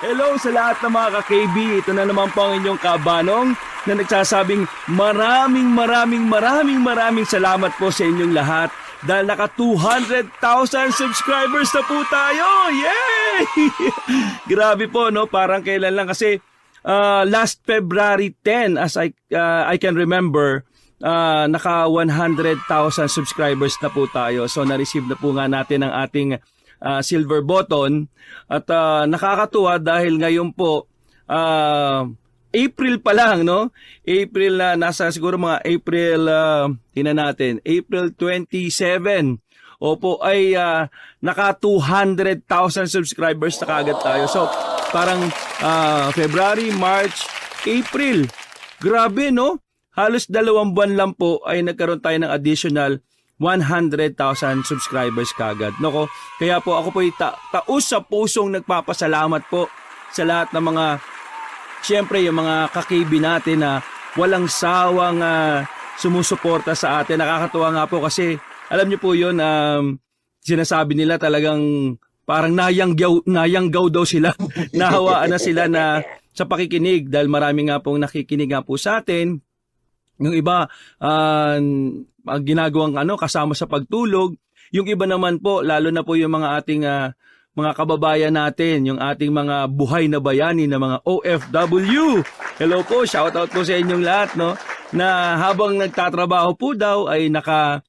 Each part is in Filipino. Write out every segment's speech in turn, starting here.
Hello sa lahat ng mga ka-KB. Ito na naman po ang inyong kabanong na nagsasabing maraming salamat po sa inyong lahat dahil naka 200,000 subscribers na po tayo. Yay! Grabe po, no? Parang kailan lang kasi last February 10 as I can remember, naka 100,000 subscribers na po tayo. So na-receive na po nga natin ang ating silver button at nakakatuwa dahil ngayon po April pa lang, no? April na nasa siguro mga April April 27. Opo ay naka 200,000 subscribers na kaagad tayo. So parang February, March, April. Grabe, no? Halos 2 buwan lang po ay nagkaroon tayo ng additional 100,000 subscribers kagad. Nako, kaya po ako po taos sa pusong nagpapasalamat po sa lahat ng mga, siyempre yung mga ka-KB natin na walang sawang sumusuporta sa atin. Nakakatuwa nga po kasi, alam niyo po yun, sinasabi nila talagang parang nayanggaw daw sila. Nahawaan na sila na sa pakikinig dahil marami nga pong nakikinig nga po sa atin. Yung iba, ginagawang kasama sa pagtulog. Yung iba naman po, lalo na po yung mga ating mga kababayan natin, yung ating mga buhay na bayani na mga OFW. Hello po, shout out po sa inyong lahat, no? Na habang nagtatrabaho po daw ay naka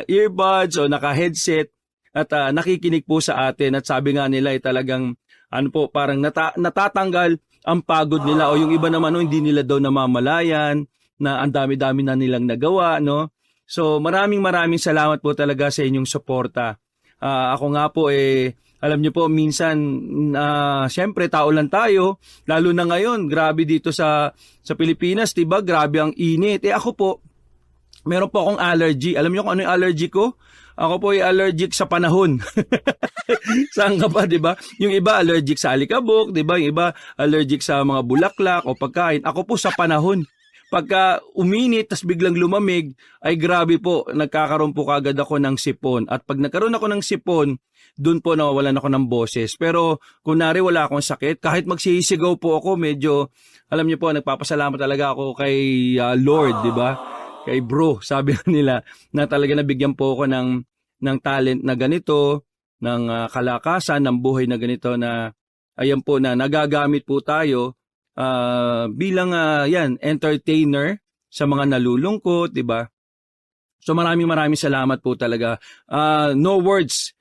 earbuds o naka headset at nakikinig po sa atin at sabi nga nila ay talagang parang natatanggal ang pagod nila o yung iba naman hindi nila daw namamalayan na ang dami-dami na nilang nagawa, no? So maraming salamat po talaga sa inyong suporta. Ako nga po alam niyo po minsan siyempre tao lang tayo, lalo na ngayon, grabe dito sa Pilipinas, 'di ba? Grabe ang init. Ako po meron po akong allergy. Alam niyo kung ano yung allergy ko? Ako po ay allergic sa panahon. Saan ka ba, 'di ba? Yung iba allergic sa alikabok, 'di ba? Yung iba allergic sa mga bulaklak o pagkain. Ako po sa panahon. Pagka uminit tas biglang lumamig, ay grabe po, nagkakaroon po kagad ako ng sipon. At pag nagkaroon ako ng sipon, doon po nawawalan ako ng boses. Pero kunwari wala akong sakit, kahit magsisigaw po ako, medyo, alam niyo po, nagpapasalamat talaga ako kay Lord, di ba? Kay bro, sabi nila, na talaga nabigyan po ako ng talent na ganito, ng kalakasan, ng buhay na ganito na, ayan po na nagagamit po tayo, bilang entertainer sa mga nalulungkot, 'di ba? So maraming salamat po talaga. No words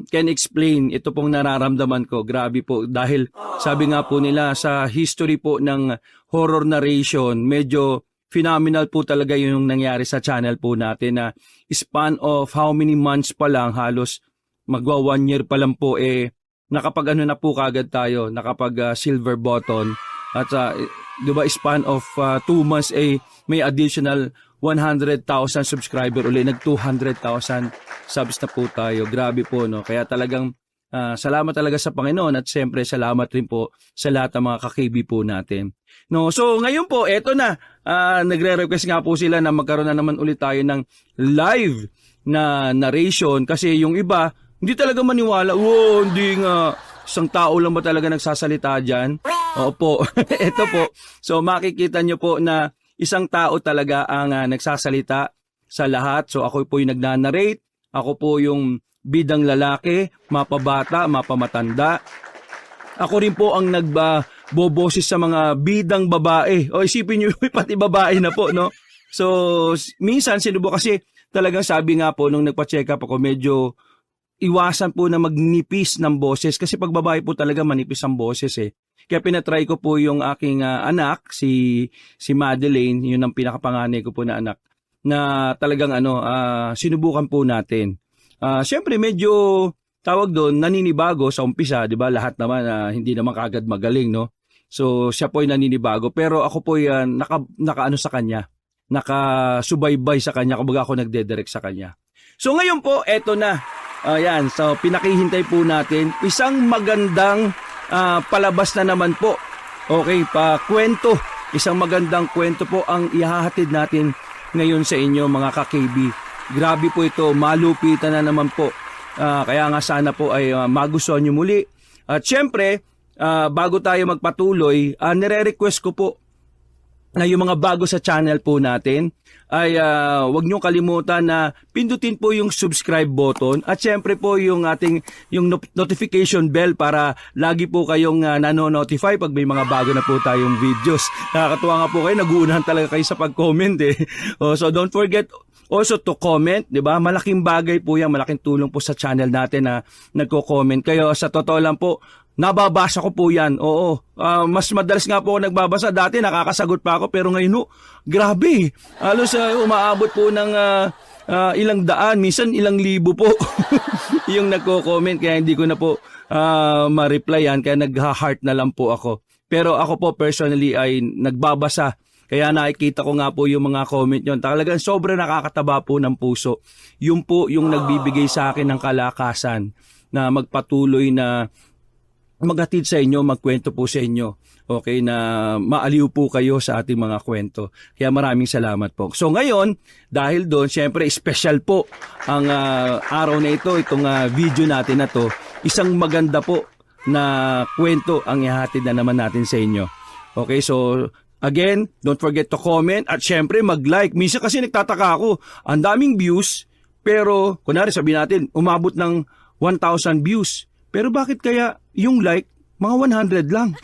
can explain ito pong nararamdaman ko. Grabe po dahil sabi nga po nila sa history po ng horror narration, medyo phenomenal po talaga yung nangyari sa channel po natin na span of how many months pa lang, halos magwa 1 year pa lang po nakapag na po kagad tayo, nakapag silver button. At di ba span of 2 months may additional 100,000 subscriber ulit, nag 200,000 subs na po tayo. Grabe po, no? Kaya talagang salamat talaga sa Panginoon at siyempre salamat rin po sa lahat ng mga ka-KB po natin. No, so ngayon po eto na, nagre-request nga po sila na magkaroon na naman ulit tayo ng live na narration kasi yung iba hindi talaga maniwala. Hindi nga. Isang tao lang ba talaga nagsasalita dyan? Opo, ito po. So makikita nyo po na isang tao talaga ang nagsasalita sa lahat. So ako po yung nagna-narrate. Ako po yung bidang lalaki, mapabata, mapamatanda. Ako rin po ang nagboboses sa mga bidang babae. O isipin nyo, pati babae na po, no? So minsan sinubo kasi talagang sabi nga po nung nagpa-check up ako, medyo iwasan po na magnipis ng boses kasi pag babae po talaga manipis ang boses Kaya pinatry ko po yung aking anak, si Madeleine, yun ang pinakapanganay ko po na anak, na talagang sinubukan po natin. Siyempre medyo tawag doon, naninibago sa umpisa, 'di ba? Lahat naman hindi naman kaagad magaling, no? So siya po ay naninibago pero ako po yan nakaano sa kanya. Nakasubaybay sa kanya, kumbaga ako nagde-direct sa kanya. So ngayon po, eto na. Ayan, so pinakihintay po natin isang magandang palabas na naman po. Okay, kwento. Isang magandang kwento po ang ihahatid natin ngayon sa inyo mga ka-KB. Grabe po ito, malupitan na naman po. Kaya nga sana po ay magustuhan nyo muli. At syempre, bago tayo magpatuloy, nire-request ko po na yung mga bago sa channel po natin ay wag niyo kalimutan na pindutin po yung subscribe button at syempre po yung ating notification bell para lagi po kayong nano-notify pag may mga bago na po tayong videos. Nakakatuwa nga po kayo, nag-uunahan talaga kayo sa pag-comment eh. So don't forget also to comment, 'di ba? Malaking bagay po 'yan, malaking tulong po sa channel natin na nagko-comment kayo. Sa totoo lang po, nababasa ko po yan. Oo. Mas madalas nga po ako nagbabasa. Dati nakakasagot pa ako pero ngayon grabe. Halos umaabot po ng ilang daan, minsan ilang libo po yung nagko-comment. Kaya hindi ko na po ma-reply yan. Kaya nag-heart na lang po ako. Pero ako po personally ay nagbabasa. Kaya nakikita ko nga po yung mga comment nyo. Talagang sobrang nakakataba po ng puso. Yung po yung nagbibigay sa akin ng kalakasan na magpatuloy na maghatid sa inyo, magkwento po sa inyo. Okay, na maaliw po kayo sa ating mga kwento. Kaya maraming salamat po. So ngayon, dahil doon, syempre special po ang araw na ito, itong video natin na to. Isang maganda po na kwento ang ihatid na naman natin sa inyo. Okay, so again, don't forget to comment at syempre mag-like. Minsan kasi nagtataka ako, ang daming views, pero kunwari sabihin natin, umabot ng 1,000 views. Pero bakit kaya yung like, mga 100 lang?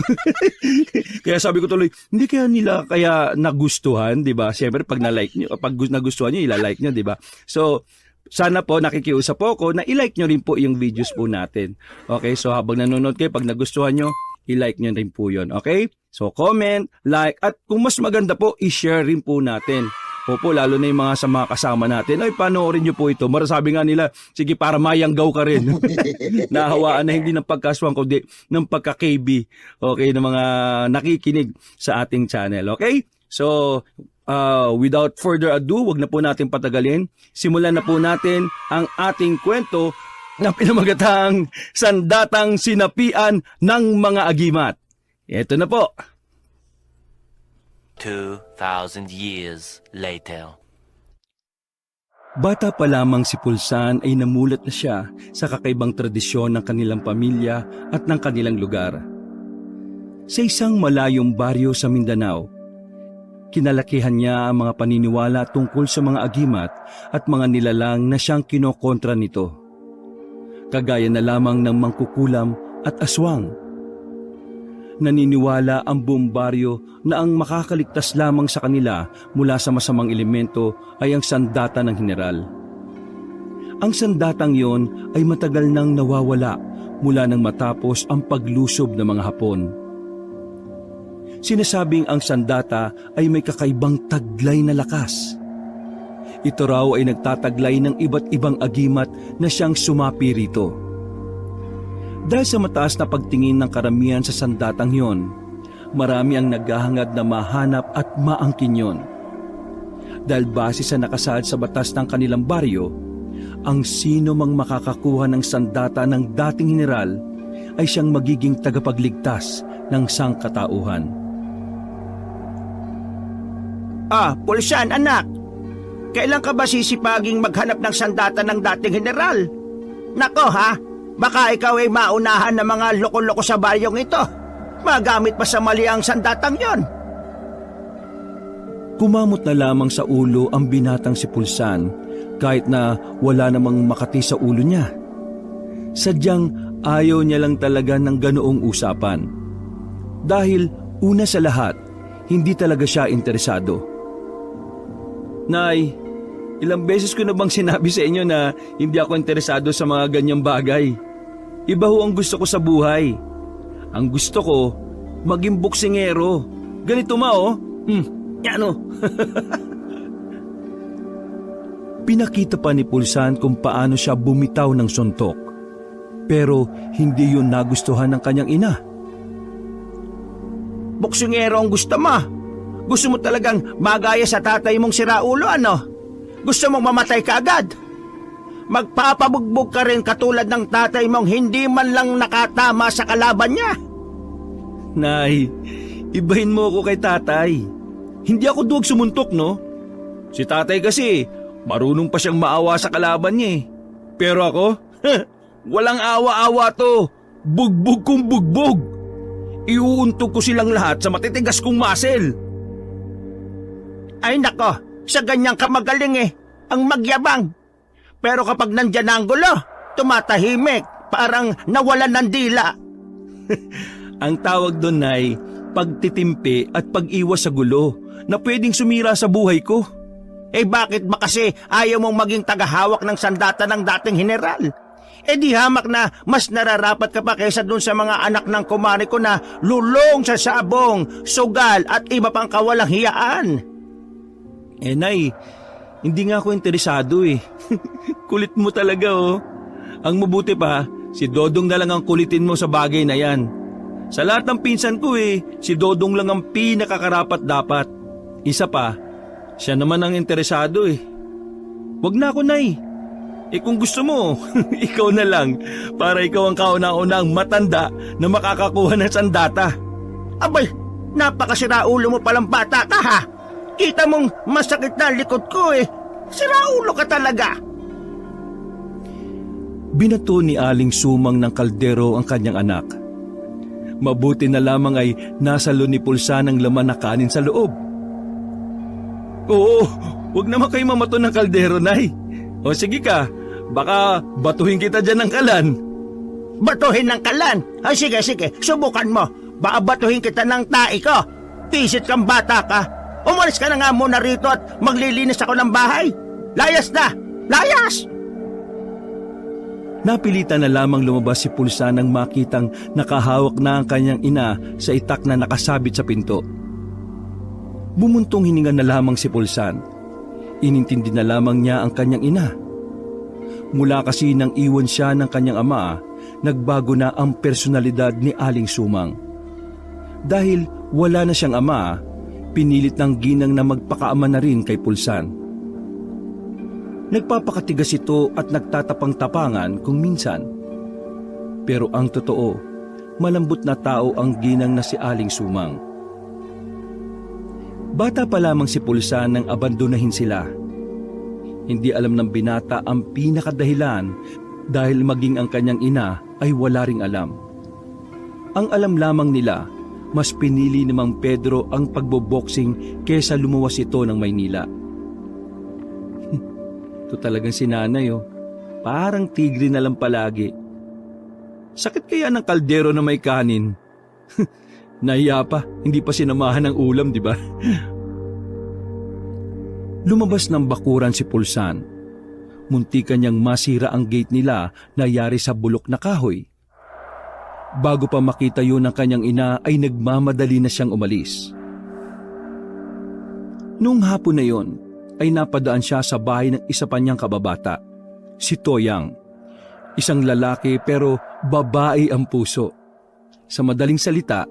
Kaya sabi ko tuloy, hindi kaya nila kaya nagustuhan, di ba? Siyempre, pag na-like nyo, pag nagustuhan nyo, ila-like nyo, di ba? So, sana po nakikiusap po ako na i-like nyo rin po yung videos po natin. Okay, so habang nanonood kayo, pag nagustuhan nyo, i-like nyo rin po yun. Okay? So, comment, like, at kung mas maganda po, i-share rin po natin. Opo, lalo na yung mga sa mga kasama natin. Ay, panoorin nyo po ito. Marasabi nga nila, sige, para mayanggaw ka rin. Nahawaan na hindi ng pagkaswang, kundi ng pagka-KB. Okay, ng mga nakikinig sa ating channel. Okay? So, without further ado, wag na po natin patagalin. Simulan na po natin ang ating kwento na pinamagatang Sandatang Sinapian ng Mga Agimat. Ito na po. 2,000 years later. Bata pa lamang si Pulsan ay namulat na siya sa kakaibang tradisyon ng kanilang pamilya at ng kanilang lugar. Sa isang malayong baryo sa Mindanao, kinalakihan niya ang mga paniniwala tungkol sa mga agimat at mga nilalang na siyang kinokontra nito. Kagaya na lamang ng mangkukulam at aswang. Naniniwala ang buong baryo na ang makakaligtas lamang sa kanila mula sa masamang elemento ay ang sandata ng general. Ang sandatang yon ay matagal nang nawawala mula nang matapos ang paglusob ng mga Hapon. Sinasabing ang sandata ay may kakaibang taglay na lakas. Ito raw ay nagtataglay ng iba't ibang agimat na siyang sumapi rito. Dahil sa mataas na pagtingin ng karamihan sa sandatang yon, marami ang naghahangad na mahanap at maangkin yon. Dahil base sa nakasaad sa batas ng kanilang baryo, ang sino mang makakakuha ng sandata ng dating general ay siyang magiging tagapagligtas ng sangkatauhan. Pulsan anak, kailan ka ba sisipaging maghanap ng sandata ng dating general? Nako ha, baka ikaw ay maunahan ng mga loko-loko sa baryong ito. Magamit pa sa mali ang sandatang yon. Kumamot na lamang sa ulo ang binatang si Pulsan kahit na wala namang makati sa ulo niya. Sadyang ayaw niya lang talaga ng ganoong usapan. Dahil una sa lahat, hindi talaga siya interesado. Nay, ilang beses ko na bang sinabi sa inyo na hindi ako interesado sa mga ganyang bagay? Iba ho ang gusto ko sa buhay. Ang gusto ko, maging boksingero. Ganito yan o. Pinakita pa ni Pulsan kung paano siya bumitaw ng suntok. Pero hindi yun nagustuhan ng kanyang ina. Boksingero ang gusto mo. Gusto mo talagang magaya sa tatay mong siraulo, ano? Gusto mong mamatay ka agad? Magpapabugbog ka rin katulad ng tatay mong hindi man lang nakatama sa kalaban niya. Nay, ibahin mo ako kay tatay. Hindi ako duwag sumuntok, no? Si tatay kasi, marunong pa siyang maawa sa kalaban niya eh. Pero ako, walang awa-awa to. Bugbog kong bugbog. iuuntog ko silang lahat sa matitigas kong muscle. Ay nako, sa ganyang kamagaling ang magyabang. Pero kapag nandyan ang gulo, tumatahimik, parang nawalan ng dila. Ang tawag doon ay pagtitimpi at pag-iwas sa gulo na pwedeng sumira sa buhay ko. Bakit ba kasi ayaw mong maging tagahawak ng sandata ng dating general? Di hamak na mas nararapat ka pa kaysa dun sa mga anak ng kumari ko na lulong sa sabong, sugal at iba pang kawalang hiyaan. Nay, hindi nga ako interesado Kulit mo talaga Ang mabuti pa, si Dodong na lang ang kulitin mo sa bagay na yan. Sa lahat ng pinsan ko si Dodong lang ang pinakakarapat dapat. Isa pa, siya naman ang interesado Wag na ako, Nay. Kung gusto mo, ikaw na lang para ikaw ang kauna-unang matanda na makakakuha ng sandata. Abay, napakasiraulo mo palang bata ka ha. Kita mong masakit na likod ko Siraulo ka talaga. Binato ni Aling Sumang ng kaldero ang kanyang anak. Mabuti na lamang ay nasa ni Pulsa ng laman na kanin sa loob. Oo, wag naman kayo mamato ng kaldero, Nay. O sige ka, baka batuhin kita dyan ng kalan. Batuhin ng kalan? Ay sige, subukan mo. Baka batuhin kita ng tae ko. Pisit kang bata ka. Umalis ka na nga muna rito at maglilinis ako ng bahay. Layas na! Layas! Napilitan na lamang lumabas si Pulsa nang makitang nakahawak na ang kanyang ina sa itak na nakasabit sa pinto. Bumuntong hininga na lamang si Pulsan. Inintindi na lamang niya ang kanyang ina. Mula kasi nang iwan siya ng kanyang ama, nagbago na ang personalidad ni Aling Sumang. Dahil wala na siyang ama, pinilit ng ginang na magpakaama na rin kay Pulsan. Nagpapakatigas ito at nagtatapang-tapangan kung minsan. Pero ang totoo, malambot na tao ang ginang na si Aling Sumang. Bata pa lamang si Pulsan nang abandonahin sila. Hindi alam ng binata ang pinakadahilan dahil maging ang kanyang ina ay wala ring alam. Ang alam lamang nila, mas pinili ni Mang Pedro ang pagboboxing kesa lumuwas ito ng Maynila. Ito talagang si nanay parang tigre na lang palagi. Sakit kaya ng kaldero na may kanin? Nahiya pa, hindi pa sinamahan ng ulam, di ba? Lumabas ng bakuran si Pulsan. Muntikan niyang masira ang gate nila na yari sa bulok na kahoy. Bago pa makita yun ng kanyang ina ay nagmamadali na siyang umalis. Noong hapon na yon ay napadaan siya sa bahay ng isa pa niyang kababata, si Toyang. Isang lalaki pero babae ang puso. Sa madaling salita,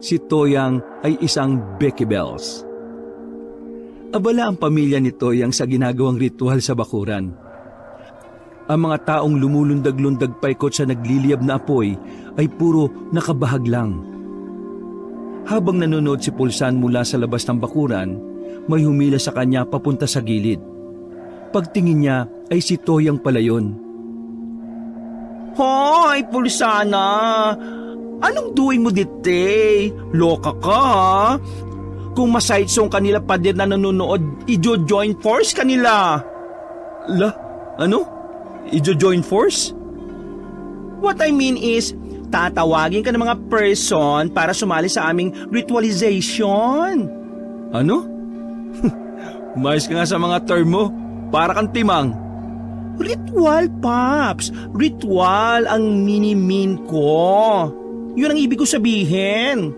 si Toyang ay isang Becky Bells. Abala ang pamilya ni Toyang sa ginagawang ritual sa bakuran. Ang mga taong lumulundag-lundag paikot sa nagliliyab na apoy ay puro nakabahag lang. Habang nanonood si Pulsan mula sa labas ng bakuran, may humila sa kanya papunta sa gilid. Pagtingin niya ay si Toyang pala yun. Hoy, Pulsana! Anong doing mo dite? Loka ka ha? Kung maside song kanila pa din na nanonood, i-join force kanila. Ano? I-join force? What I mean is, tatawagin ka ng mga person para sumali sa aming ritualization. Ano? Umayos ka nga sa mga term mo. Para kang timang. Ritual, Paps. Ritual ang mini-mean ko. Yun ang ibig ko sabihin.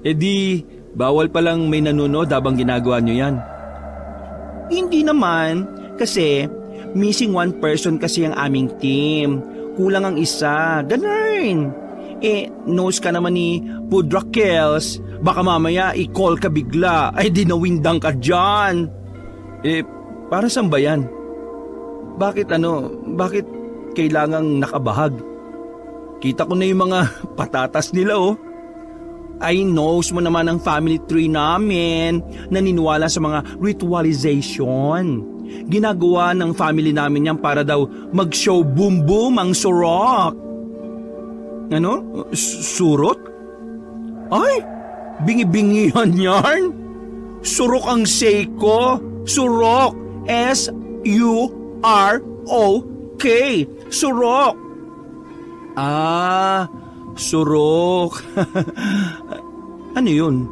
Edi bawal palang may nanonood habang ginagawa nyo yan. Hindi naman, kasi missing one person kasi ang aming team. Kulang ang isa, ganun. Knows ka naman ni Pudrakels, baka mamaya i-call ka bigla, ay dinawindang ka dyan. Para saan ba yan? Bakit kailangang nakabahag? Kita ko na yung mga patatas nila Ay knows mo naman ang family tree namin, naniniwala sa mga ritualization. Ginagawa ng family namin yan para daw mag-show boom boom ang surok. Ano? Surot? Ay, bingi-bingihan yan. Surok ang Seiko. Surok. S-U-R-O-K. Surok. Ah, surok. Ano yun?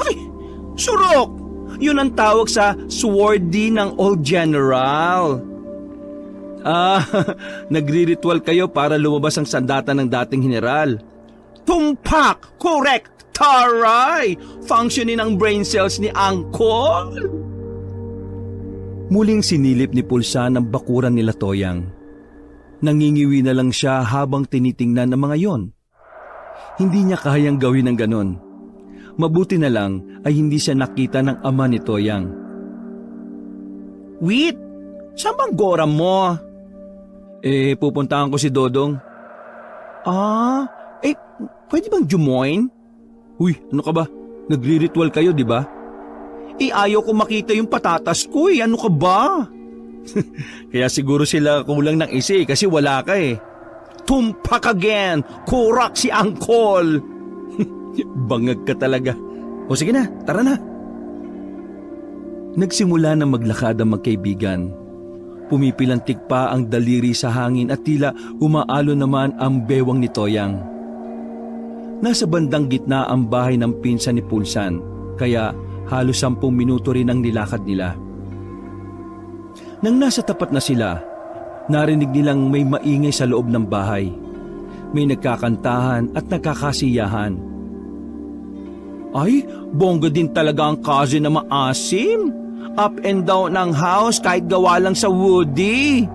Ay, surok. Yun ang tawag sa swordy ng old general. Ah, nagri-ritual kayo para lumabas ang sandata ng dating general. Tumpak! Correct! Taray! Functioning ang brain cells ni Angkol! Muling sinilip ni Pulsan ang bakuran nila Toyang. Nangingiwi na lang siya habang tinitingnan ang mga yon. Hindi niya kayang gawin ng ganon. Mabuti na lang ay hindi siya nakita ng ama ni Toyang. Wait! Saan bang gora mo? Pupuntahan ko si Dodong. Pwede bang jumoin? Uy, ano ka ba? Nagri-ritual kayo, di ba? Ayaw ko makita yung patatas ko ano ka ba? Kaya siguro sila kulang ng isi kasi wala ka Tumpak again! Kurak si Angkol! Bangag ka talaga. O sige na, tara na. Nagsimula na maglakad ang magkaibigan. Pumipilantik pa ang daliri sa hangin at tila umaalo naman ang bewang ni Toyang. Nasa bandang gitna ang bahay ng pinsan ni Pulsan, kaya halos 10 minuto rin ang nilakad nila. Nang nasa tapat na sila, narinig nilang may maingay sa loob ng bahay. May nagkakantahan at nagkakasiyahan. Ay, bongga din talaga ang cousin na maasim. Up and down ng house kahit gawa lang sa woody.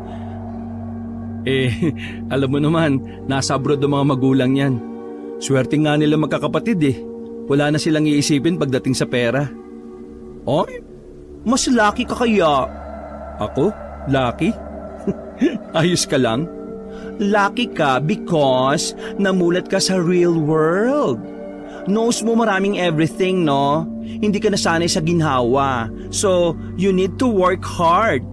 Alam mo naman, nasa abroad ang mga magulang yan. Swerte nga nila magkakapatid Wala na silang iisipin pagdating sa pera. Ay, mas lucky ka kaya? Ako? Lucky? Ayos ka lang? Lucky ka because namulat ka sa real world. Knows mo maraming everything, no? Hindi ka nasanay sa ginhawa. So, you need to work hard.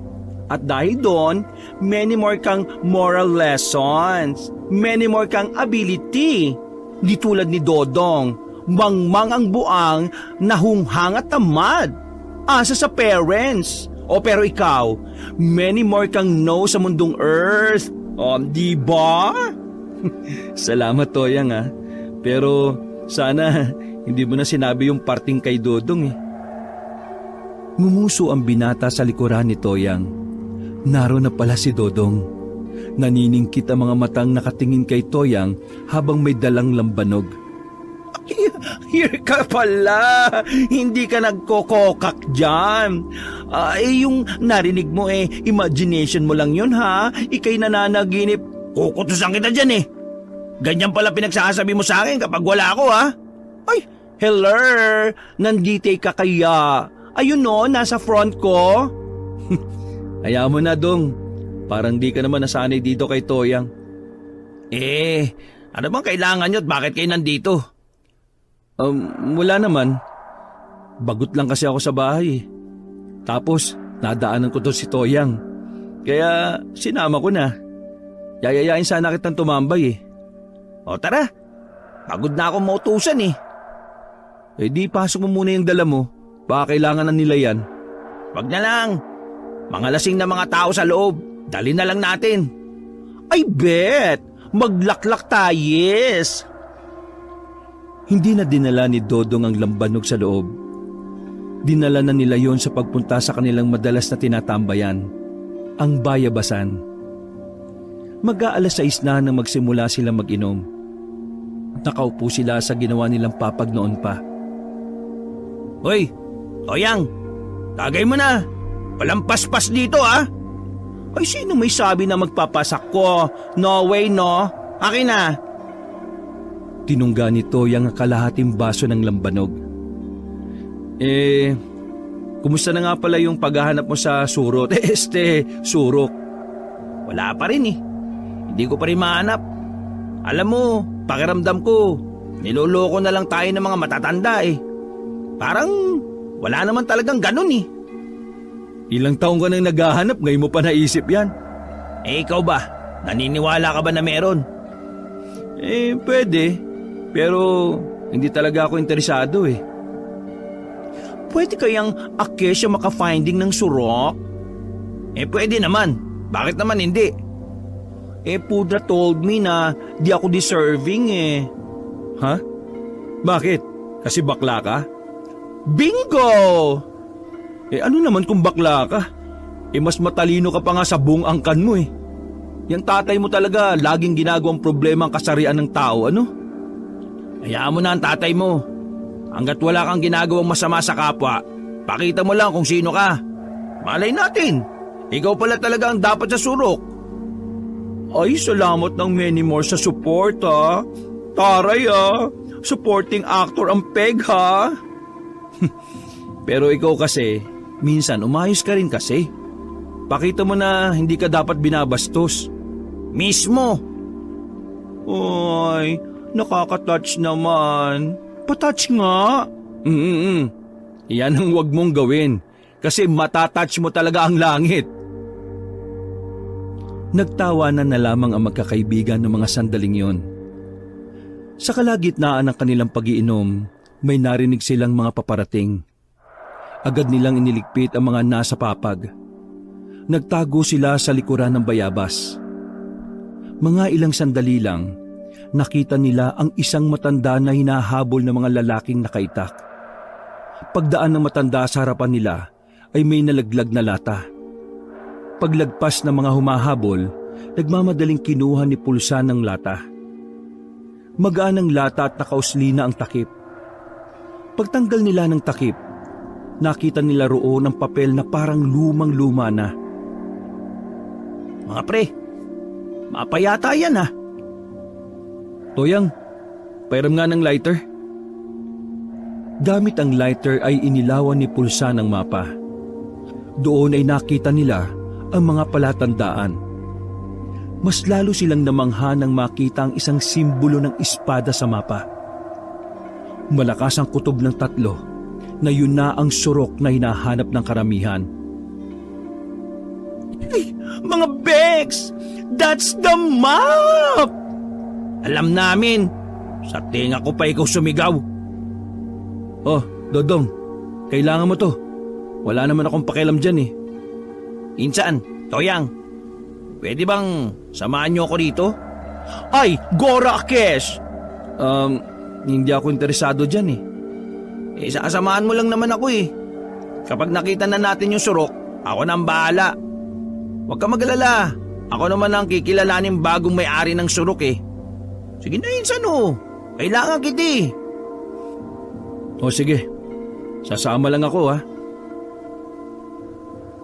At dahil doon, many more kang moral lessons. Many more kang ability. Di tulad ni Dodong, mangmang ang buang, nahunghang at tamad. Asa sa parents. O pero ikaw, many more kang know sa mundong earth. Di ba? Salamat, Toyang Pero sana hindi mo na sinabi yung parting kay Dodong Ngumuso ang binata sa likuran ni Toyang. Naroon na pala si Dodong. Naniningkit ang mga matang nakatingin kay Toyang habang may dalang lambanog. Here ka pala! Hindi ka nagkokokak dyan. Yung narinig mo imagination mo lang yun Ika'y nananaginip. Kukutusan kita dyan Ganyan pala pinagsasabi mo sa akin kapag wala ako Ay, hello! Nandito ka kaya? Ayun nasa front ko. Ayaw mo na, Dong. Parang di ka naman nasanay dito kay Toyang. Ano bang kailangan nyo at bakit kayo nandito? Wala naman. Bagot lang kasi ako sa bahay Tapos, nadaanan ko to si Toyang. Kaya, sinama ko na. Yayayain sana kitang tumambay O tara, pagod na akong mautusan di pasok mo muna yung dala mo. Baka kailangan na nila yan. Wag na lang. Mga lasing na mga tao sa loob. Dali na lang natin. Ay bet! Maglaklak tayes! Hindi na dinala ni Dodong ang lambanog sa loob. Dinala na nila yon sa pagpunta sa kanilang madalas na tinatambayan, ang bayabasan. Mag-aalas 6 na nang magsimula silang mag-inom. Nakaupo sila sa ginawa nilang papag noon pa. Hoy, Toyang, tagay mo na. Walang paspas dito Ay, sino may sabi na magpapasak ko? No way, no? Akin na. Tinungga ni Toyang ang kalahating baso ng lambanog. Kumusta na nga pala yung paghahanap mo sa surot? Surok. Wala pa rin Hindi ko pa rin mahanap. Alam mo, pakiramdam ko, niloloko na lang tayo ng mga matatanda Parang wala naman talagang ganun Ilang taong ka nang naghahanap, ngayon mo pa naisip yan? Ikaw ba? Naniniwala ka ba na meron? Pwede. Pero hindi talaga ako interesado eh. Pwede kayang Akesha maka-finding ng surok? Pwede naman. Bakit naman hindi? Pudra told me na di ako deserving eh. Ha? Bakit? Kasi bakla ka? Bingo! Ano naman kung bakla ka? Mas matalino ka pa nga sa buong angkan mo eh. Yang tatay mo talaga laging ginagawang problema ang kasarian ng tao, ano? Hayaan mo na ang tatay mo. Hanggat wala kang ginagawang masama sa kapwa, pakita mo lang kung sino ka. Malay natin, ikaw pala talaga ang dapat sa surok. Ay, salamat ng many more sa support ha. Taray ha. Supporting actor ang peg ha. Pero ikaw kasi, minsan umayos ka rin kasi. Pakita mo na hindi ka dapat binabastos. Mismo. Ay, nakaka-touch naman. Pa-touch nga. Yan ang wag mong gawin. Kasi matatouch mo talaga ang langit. Nagtawanan na lamang ang magkakaibigan ng mga sandaling yon. Sa kalagitnaan ng kanilang pag-iinom, may narinig silang mga paparating. Agad nilang iniligpit ang mga nasa papag. Nagtago sila sa likuran ng bayabas. Mga ilang sandali lang, nakita nila ang isang matanda na hinahabol ng mga lalaking nakaitak. Pagdaan ng matanda sa harapan nila ay may nalaglag na lata. Paglagpas ng mga humahabol, nagmamadaling kinuha ni Pulsan ng lata. Magaan ang lata at nakausli na ang takip. Pagtanggal nila ng takip, nakita nila roon ang papel na parang lumang-luma na. Mga pre, mapayata yan ha. Toyang, pairam nga ng lighter. Gamit ang lighter ay inilawan ni Pulsan ang mapa. Doon ay nakita nila ang mga palatandaan. Mas lalo silang namangha nang makita ang isang simbolo ng espada sa mapa. Malakas ang kutob ng tatlo na yun na ang surok na hinahanap ng karamihan. Ay, mga Bex! That's the map! Alam namin. Sa tinga ko pa ikaw sumigaw. Oh, Dodong, kailangan mo to. Wala naman akong pakialam dyan eh. Insan, Toyang, pwede bang samahan niyo ako dito? Ay, Gora Akesh! Hindi ako interesado dyan eh. Sasamahan mo lang naman ako eh. Kapag nakita na natin yung surok, ako na ang bahala. Huwag ka magalala. Ako naman ang kikilalanin bagong may-ari ng surok eh. Sige na Insan oh. Kailangan kita eh. O sige, sasama lang ako ha.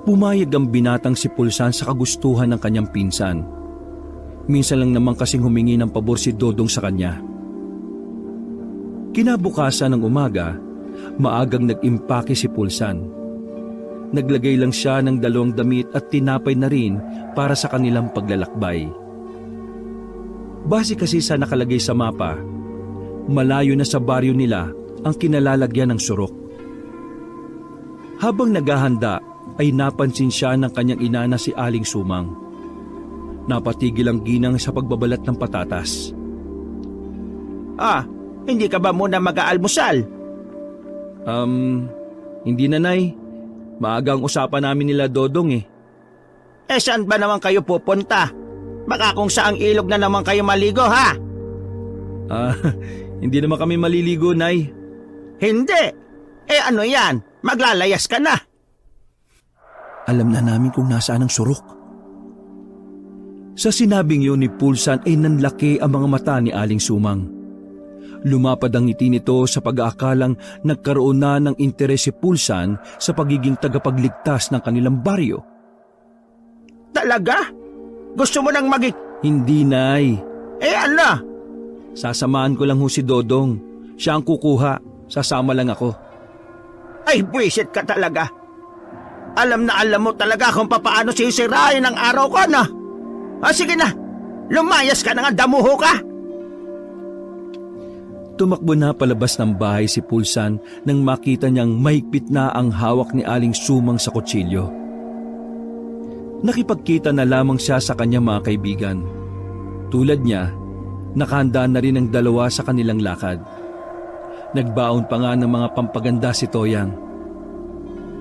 Pumayag ang binatang si Pulsan sa kagustuhan ng kanyang pinsan. Minsan lang naman kasing humingi ng pabor si Dodong sa kanya. Kinabukasan ng umaga, maagang nag-impake si Pulsan. Naglagay lang siya ng 2 damit at tinapay na rin para sa kanilang paglalakbay. Base kasi sa nakalagay sa mapa, malayo na sa baryo nila ang kinalalagyan ng surok. Habang naghahanda ay napansin siya ng kanyang ina na si Aling Sumang. Napatigil ang ginang sa pagbabalat ng patatas. Hindi ka ba muna mag-aalmusal? Hindi na Nay. Maaga ang usapan namin nila Dodong eh. Saan ba naman kayo pupunta? Baka kung saang ilog na naman kayo maligo ha? Hindi naman kami maliligo Nay. Hindi! Ano yan? Maglalayas ka na! Alam na namin kung nasaan ang surok. Sa sinabing yun ni Pulsan ay nanlaki ang mga mata ni Aling Sumang. Lumapad ang ngiti nito sa pag-aakalang nagkaroon na ng interes si Pulsan sa pagiging tagapagligtas ng kanilang baryo. Talaga? Gusto mo nang Hindi, Nay. Ano? Sasamahan ko lang ho si Dodong. Siya ang kukuha. Sasama lang ako. Ay, buwisit ka talaga. Alam mo talaga kung paano sisirain ang araw ko, no? Sige na. Lumayas ka na nga, damuho ka. Tumakbo na palabas ng bahay si Pulsan nang makita niyang mahigpit na ang hawak ni Aling Sumang sa kutsilyo. Nakipagkita na lamang siya sa kanyang mga kaibigan. Tulad niya, Nakahanda na rin ang dalawa sa kanilang lakad. Nagbaon pa nga ng mga pampaganda si Toyang.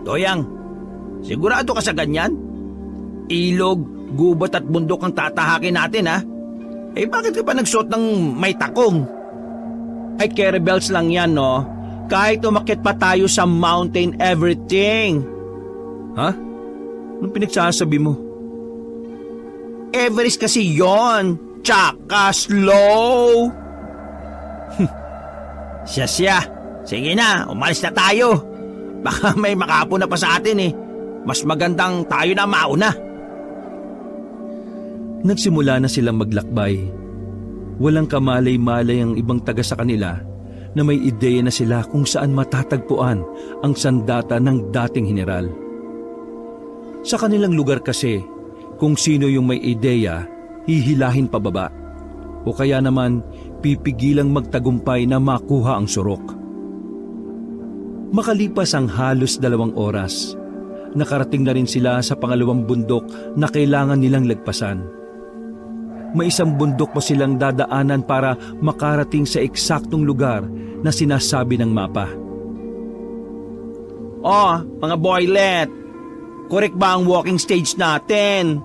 Toyang, sigurado ka sa ganyan? Ilog, gubat at bundok ang tatahakin natin ha? Eh bakit ka pa nagsuot ng may takong? Ay kettlebells lang yan no? Kahit umakyat pa tayo sa mountain everything. Ha? Anong pinagsasabi mo? Everest kasi yon, tsaka slow. Siya. Sige na, umalis na tayo. Baka may makapuna pa sa atin eh. Mas magandang tayo na mauna. Nagsimula na silang maglakbay. Walang kamalay-malay ang ibang taga sa kanila na may ideya na sila kung saan matatagpuan ang sandata ng dating general. Sa kanilang lugar kasi, kung sino yung may ideya, hihilahin pababa. O kaya naman, pipigilang magtagumpay na makuha ang surok. Makalipas ang halos 2 oras, nakarating na rin sila sa pangalawang bundok na kailangan nilang lagpasan. May isang bundok pa silang dadaanan para makarating sa eksaktong lugar na sinasabi ng mapa. Oh, mga boylet, correct ba ang walking stage natin?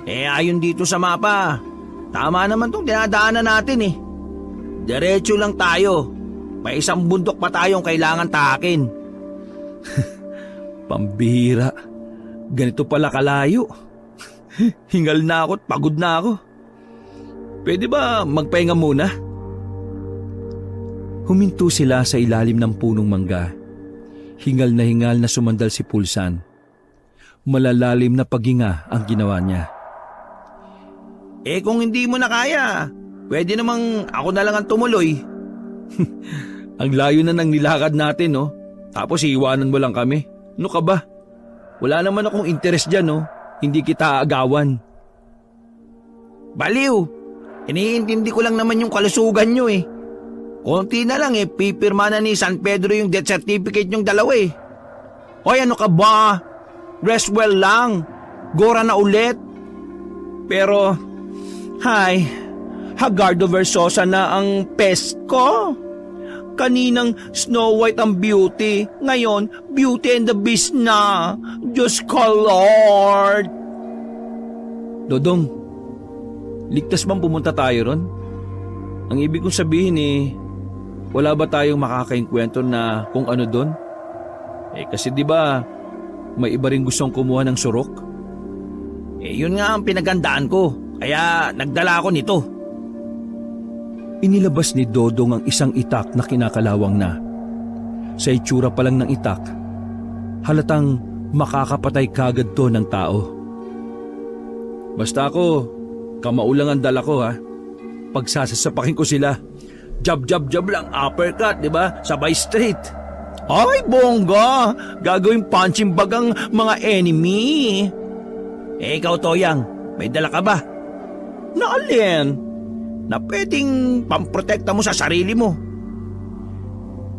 Ayon dito sa mapa, tama naman tong dinadaanan natin eh. Diretso lang tayo. May isang bundok pa tayong kailangan tahakin. Pambihira, ganito pala kalayo. Hingal na ako at pagod na ako. Pwede ba magpahinga muna? Huminto sila sa ilalim ng punong mangga. Hingal na sumandal si Pulsan. Malalalim na paghinga ang ginawa niya. Eh kung hindi mo na kaya, pwede namang ako na lang ang tumuloy. Ang layo na ng nilakad natin, no? Tapos iiwanan mo lang kami. Ano ka ba? Wala naman akong interest dyan, no? Hindi kita aagawan. Baliw! Iniintindi ko lang naman yung kalusugan nyo eh. Konti na lang eh, pipirma na ni San Pedro yung death certificate yung dalawa eh. Hoy, ano ka ba? Rest well lang. Gora na ulit. Pero, Hagardo Versosa na ang pest ko. Kaninang Snow White ang beauty, ngayon Beauty and the Beast na. Diyos ko Lord! Dodong, ligtas bang pumunta tayo ron? Ang ibig kong sabihin wala ba tayong makakainkwento na kung ano doon? Kasi di ba may iba rin gustong kumuha ng surok? Yun nga ang pinagandaan ko, kaya nagdala ako nito. Inilabas ni Dodong ang isang itak na kinakalawang na. Sa itsura pa lang ng itak, halatang makakapatay kagad to ng tao. Basta ako, kamaulang ang dala ko ha. Pagsasasapakin ko sila, jab lang, uppercut, di ba? Sabay straight. Ay, bongga! Gagawing punching bag ang mga enemy. Ikaw, Toyang, may dala ka ba? Na alin? Na pwedeng pamprotekta mo sa sarili mo.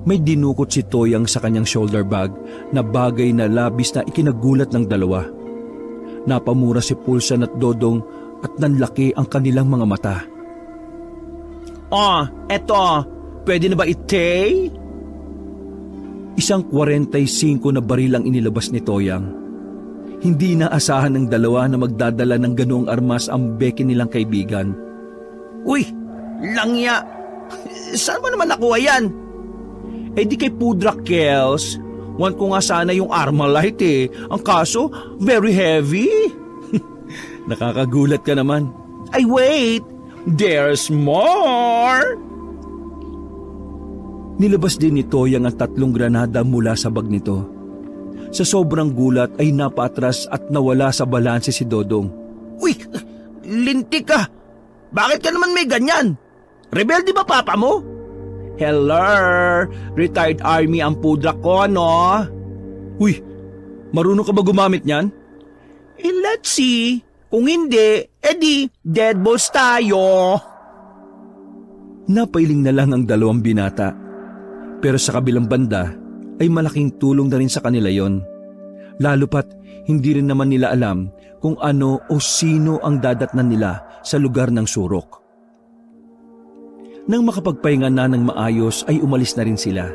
May dinukot si Toyang sa kanyang shoulder bag na bagay na labis na ikinagulat ng dalawa. Napamura si Pulsan at Dodong at nanlaki ang kanilang mga mata. Eto, pwede na ba itay? Isang 45 na baril ang inilabas ni Toyang. Hindi inaasahan ng dalawa na magdadala ng ganoong armas ang beke nilang kaibigan. Uy, langya! Saan mo naman nakuha yan? Di kay Pudra Kells. Want ko nga sana yung Armalite Ang kaso, very heavy. Nakakagulat ka naman. Ay wait, there's more! Nilabas din ni Toyang ang 3 granada mula sa bag nito. Sa sobrang gulat ay napaatras at nawala sa balanse si Dodong. Uy, lintik ka! Bakit ka naman may ganyan? Rebelde ba papa mo? Hello, retired army ang Pudra ko, no? Uy, marunong ka ba gumamit niyan? Let's see. Kung hindi, edi dead balls tayo. Napailing na lang ang 2 binata. Pero sa kabilang banda ay malaking tulong na rin sa kanila yon. Lalo pat hindi rin naman nila alam kung ano o sino ang dadatnan nila sa lugar ng surok. Nang makapagpahinga na ng maayos ay umalis na rin sila.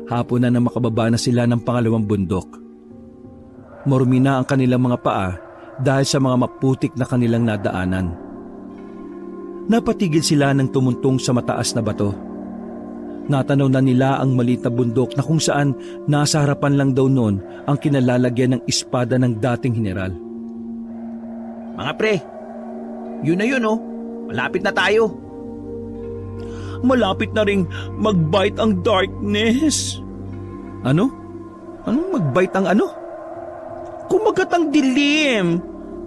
Hapon na makababa na sila ng pangalawang bundok. Marumi na ang kanilang mga paa dahil sa mga maputik na kanilang nadaanan. Napatigil sila nang tumuntong sa mataas na bato. Natanaw na nila ang maliit na bundok na kung saan nasa harapan lang daw noon ang kinalalagyan ng espada ng dating general. Mga pre, yun na yun oh. Malapit na tayo. Malapit na ring mag-bite ang darkness. Ano? Anong mag-bite ang ano? Kumagat ang dilim.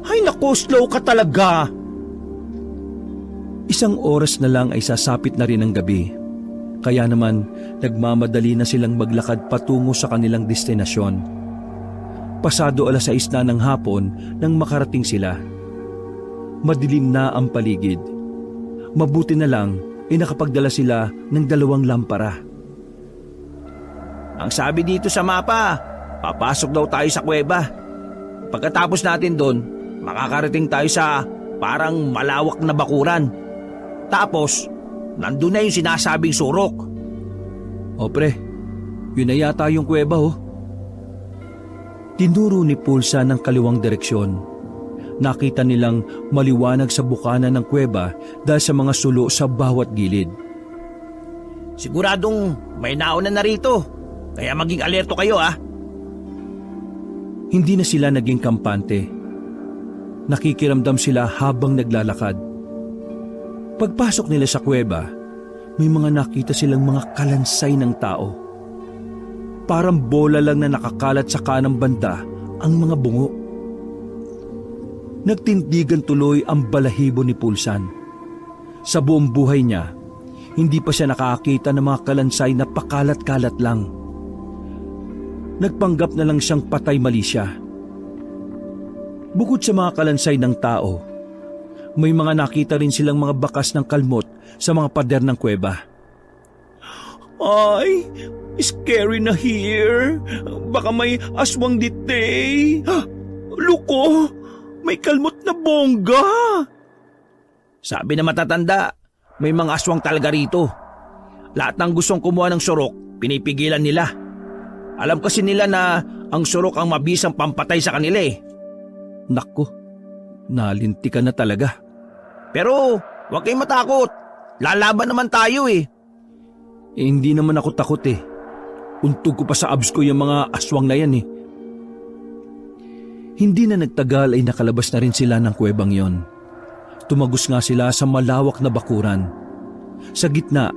Ay nako, slow ka talaga. Isang oras na lang ay sasapit na rin ang gabi. Kaya naman nagmamadali na silang maglakad patungo sa kanilang destinasyon. Pasado 6:00 na ng hapon nang makarating sila. Madilim na ang paligid. Mabuti na lang ay nakapagdala sila ng 2 lampara. Ang sabi dito sa mapa, papasok daw tayo sa kuweba. Pagkatapos natin doon, makakarating tayo sa parang malawak na bakuran. Tapos, nandun na yung sinasabing surok. O pre, yun na yata yung kuweba oh. Tinuro ni Pulsa ng kaliwang direksyon. Nakita nilang maliwanag sa bukana ng kuweba dahil sa mga sulo sa bawat gilid. Siguradong may nauna na rito, kaya maging alerto kayo ah. Hindi na sila naging kampante. Nakikiramdam sila habang naglalakad. Pagpasok nila sa kuweba, may mga nakita silang mga kalansay ng tao. Parang bola lang na nakakalat sa kanang banda ang mga bungo. Nagtindigan tuloy ang balahibo ni Pulsan. Sa buong buhay niya, hindi pa siya nakakita ng mga kalansay na pakalat-kalat lang. Nagpanggap na lang siyang patay mali siya. Bukod sa mga kalansay ng tao, may mga nakita rin silang mga bakas ng kalmot sa mga pader ng kuweba. Ay, scary na here. Baka may aswang ditay. Luko, may kalmot na bongga. Sabi na matatanda, may mga aswang talaga rito. Lahat ng gustong kumuha ng surok, pinipigilan nila. Alam kasi nila na ang surok ang mabisang pampatay sa kanila eh. Naku, nalinti ka na talaga. Pero huwag kayong matakot. Lalaban naman tayo eh. Hindi naman ako takot eh. Untog ko pa sa abs ko yung mga aswang na yan eh. Hindi na nagtagal ay nakalabas na rin sila ng kuwebang yon. Tumagos nga sila sa malawak na bakuran. Sa gitna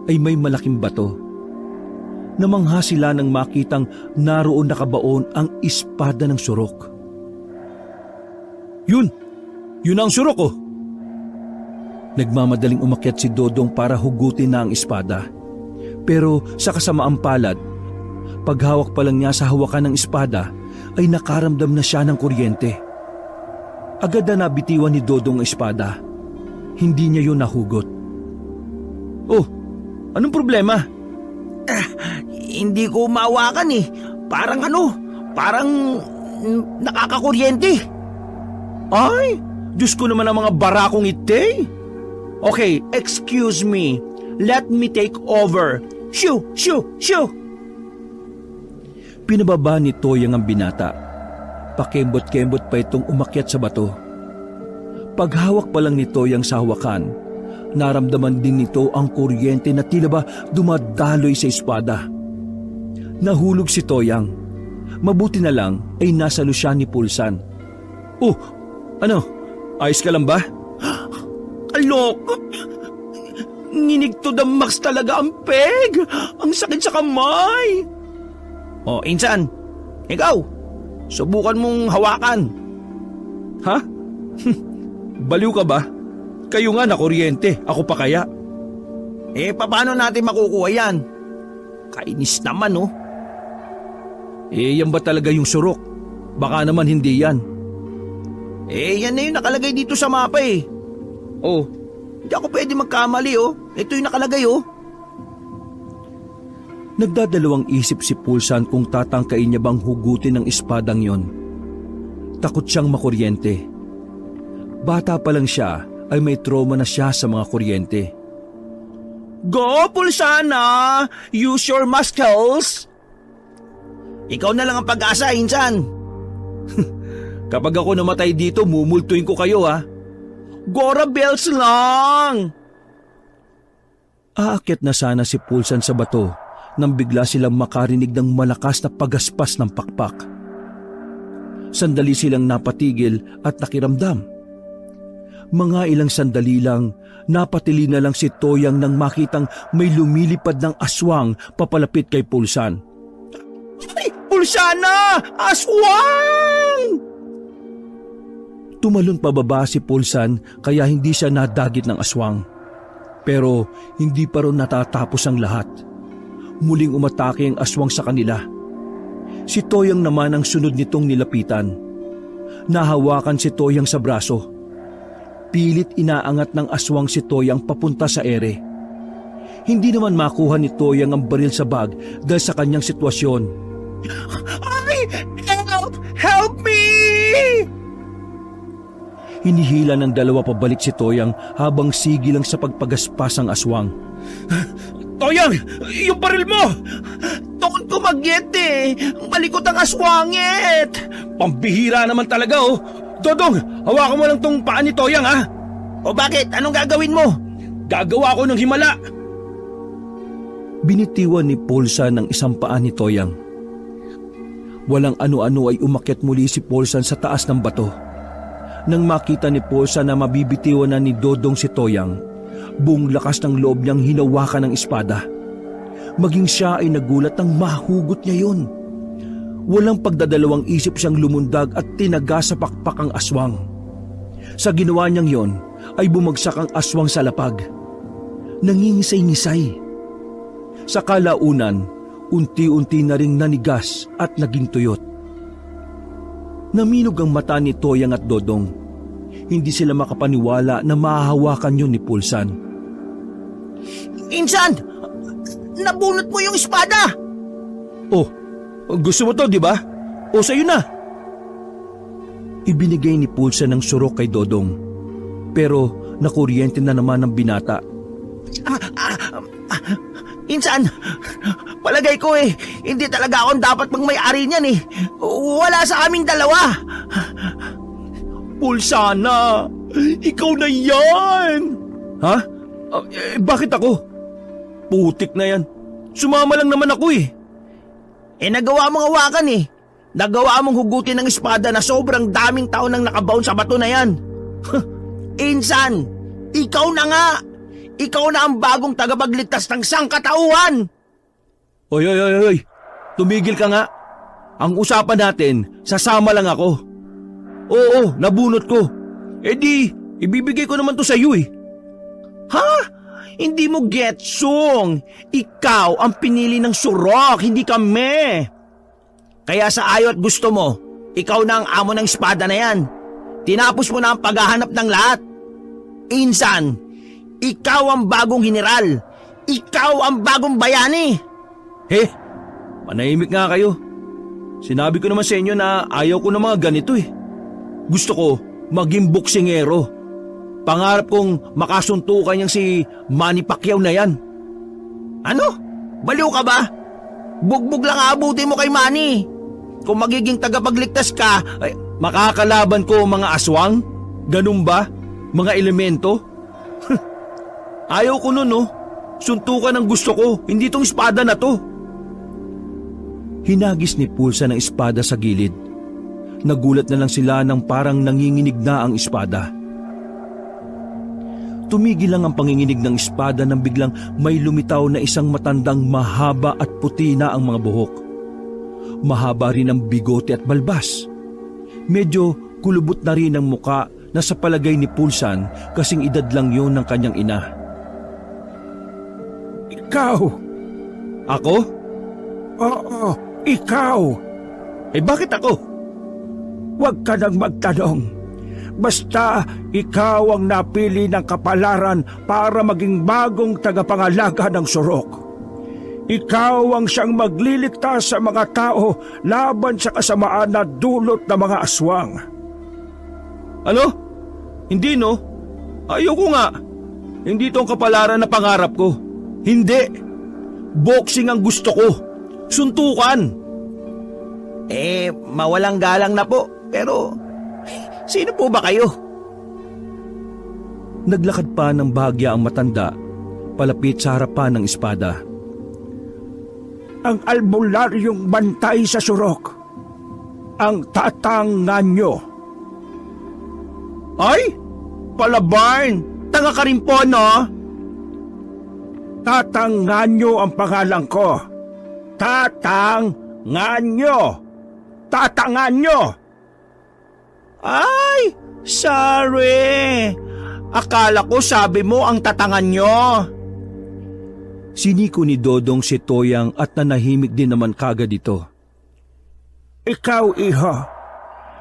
ay may malaking bato. Namangha sila nang makitang naroon nakabaon ang espada ng surok. Yun ang surok oh. Nagmamadaling umakyat si Dodong para hugutin na ang espada. Pero sa kasamaang palad, paghawak pa lang niya sa hawakan ng espada ay nakaramdam na siya ng kuryente. Agad na nabitiwan ni Dodong ang espada. Hindi niya yun nahugot. Oh, anong problema? Hindi ko maawakan eh. Parang nakakakuryente. Ay, Diyos ko naman ang mga barakong ite. Okay, excuse me. Let me take over. Shoo, shoo, shoo. Pinababa ni Toyang ang binata. Pakembot-kembot pa itong umakyat sa bato. Paghawak pa lang ni Toyang sa hawakan, naramdaman din nito ang kuryente na tila ba dumadaloy sa espada. Nahulog si Toyang. Mabuti na lang ay nasalo siya ni Pulsan. Oh, ano? Ayos ka lang ba? Alok! Nginig to the max talaga ang peg! Ang sakit sa kamay! Oh, Insan, ikaw, subukan mong hawakan. Ha? Baliw ka ba? Kayo nga na kuryente, ako pa kaya? Paano natin makukuha yan? Kainis naman, oh. Yan ba talaga yung surok? Baka naman hindi yan. Yan na yung nakalagay dito sa mapa eh. Oh, Hindi ako pwede magkamali oh. Ito yung nakalagay oh. nagdadalawang isip si Pulsan kung tatangkain niya bang hugutin ng espadang yon. Takot siyang makuryente. Bata pa lang siya ay may trauma na siya sa mga kuryente. Go, Pulsana! Use your muscles! Ikaw na lang ang pag-asa, Insan. Kapag ako namatay dito, mumultuin ko kayo ha. Gora bells lang! Aakyat na sana si Pulsan sa bato nang bigla silang makarinig ng malakas na pagaspas ng pakpak. Sandali silang napatigil at nakiramdam. Mga ilang sandali lang, napatili na lang si Toyang nang makitang may lumilipad ng aswang papalapit kay Pulsan. Ay, Pulsana! Aswang! Tumalon pababa si Pulsan kaya hindi siya nadagit ng aswang. Pero hindi pa rin natatapos ang lahat. Muling umatake ang aswang sa kanila. Si Toyang naman ang sunod nitong nilapitan. Nahawakan si Toyang sa braso. Pilit inaangat ng aswang si Toyang papunta sa ere. Hindi naman makuha ni Toyang ang baril sa bag dahil sa kanyang sitwasyon. Ay! Help! Help me! Hinihila ng dalawa pabalik si Toyang habang sigilang sa pagpagaspas ang aswang. Toyang! Yung baril mo! Doon ko magyete! Malikot ang aswangit! Pambihira naman talaga oh! Dodong, hawakan mo lang tong paa ni Toyang ha! O bakit? Anong gagawin mo? Gagawa ko ng himala! Binitiwan ni Pulsan ng isang paa ni Toyang. Walang ano-ano ay umakyat muli si Pulsan sa taas ng bato. Nang makita ni Pulsan na mabibitiwan na ni Dodong si Toyang, buong lakas ng loob niyang hinawakan ng espada. Maging siya ay nagulat nang mahugot niya yun. Walang pagdadalawang isip siyang lumundag at tinaga sa pakpak ang aswang. Sa ginawa niyang yon ay bumagsak ang aswang sa lapag. Nangingisay-ngisay. Sa kalaunan, unti-unti na ring nanigas at naging tuyot. Naminog ang mata ni Toyang at Dodong. Hindi sila makapaniwala na mahahawakan yun ni Pulsan. Insan! Nabunot mo yung espada! Oh, gusto mo to, di ba? O sa'yo na. Ibinigay ni Pulsan ng surok kay Dodong. Pero nakuryente na naman ang binata. Insan, palagay ko hindi talaga akong dapat magmay-ari niyan Wala sa aming dalawa. Pulsana, ikaw na yan! Ha? Bakit ako? Putik na yan. Sumama lang naman ako Nagawa mong hawakan Nagawa mong hugutin ng espada na sobrang daming taon nang nakabaon sa bato na yan. Insan, ikaw na nga! Ikaw na ang bagong tagapagligtas ng sangkatauhan! Oy. Tumigil ka nga. Ang usapan natin, sasama lang ako. Oo, nabunot ko. Di, ibibigay ko naman to sa iyo Ha? Hindi mo getsong. Ikaw ang pinili ng surok, hindi kami. Kaya sa ayaw at gusto mo, ikaw na ang amo ng espada na yan. Tinapos mo na ang paghahanap ng lahat. Insan, ikaw ang bagong general. Ikaw ang bagong bayani. Manahimik nga kayo. Sinabi ko naman sa inyo na ayaw ko ng mga ganito Gusto ko maging boksingero. Pangarap kong makasuntukan niyang si Manny Pacquiao na yan. Ano? Baliw ka ba? Bugbog lang aabuti mo kay Manny. Kung magiging tagapagligtas ka, makakalaban ko mga aswang? Ganun ba? Mga elemento? Ayaw ko nun Suntukan ang gusto ko, hindi tong espada na to. Hinagis ni Pulsan ng espada sa gilid. Nagulat na lang sila nang parang nanginginig na ang espada. Tumigil lang ang panginginig ng espada nang biglang may lumitaw na isang matandang mahaba at puti na ang mga buhok. Mahaba rin ang bigote at balbas. Medyo kulubot na rin ang muka na sa palagay ni Pulsan kasing edad lang yon ng kanyang ina. Ikaw? Ako? Oo, ikaw. Bakit ako? Huwag ka nang magtanong. Basta ikaw ang napili ng kapalaran para maging bagong tagapangalaga ng surok. Ikaw ang siyang magliligtas sa mga tao laban sa kasamaan na dulot ng mga aswang. Ano? Hindi Ayoko nga. Hindi ito ang kapalaran na pangarap ko. Hindi. Boxing ang gusto ko. Suntukan. Mawalang galang na po. Pero, sino po ba kayo? Naglakad pa ng bahagya ang matanda, palapit sa harapan ng espada. Ang albularyong bantay sa surok. Ang tatanganyo. Ay, Palabarn, tanga ka rin po, no? Tatanganyo ang pangalan ko. Tatanganyo. Tatanganyo. Ay, sorry. Akala ko sabi mo ang tatangan nyo. Siniko ni Dodong si Toyang at nanahimik din naman kagad ito. Ikaw, iho,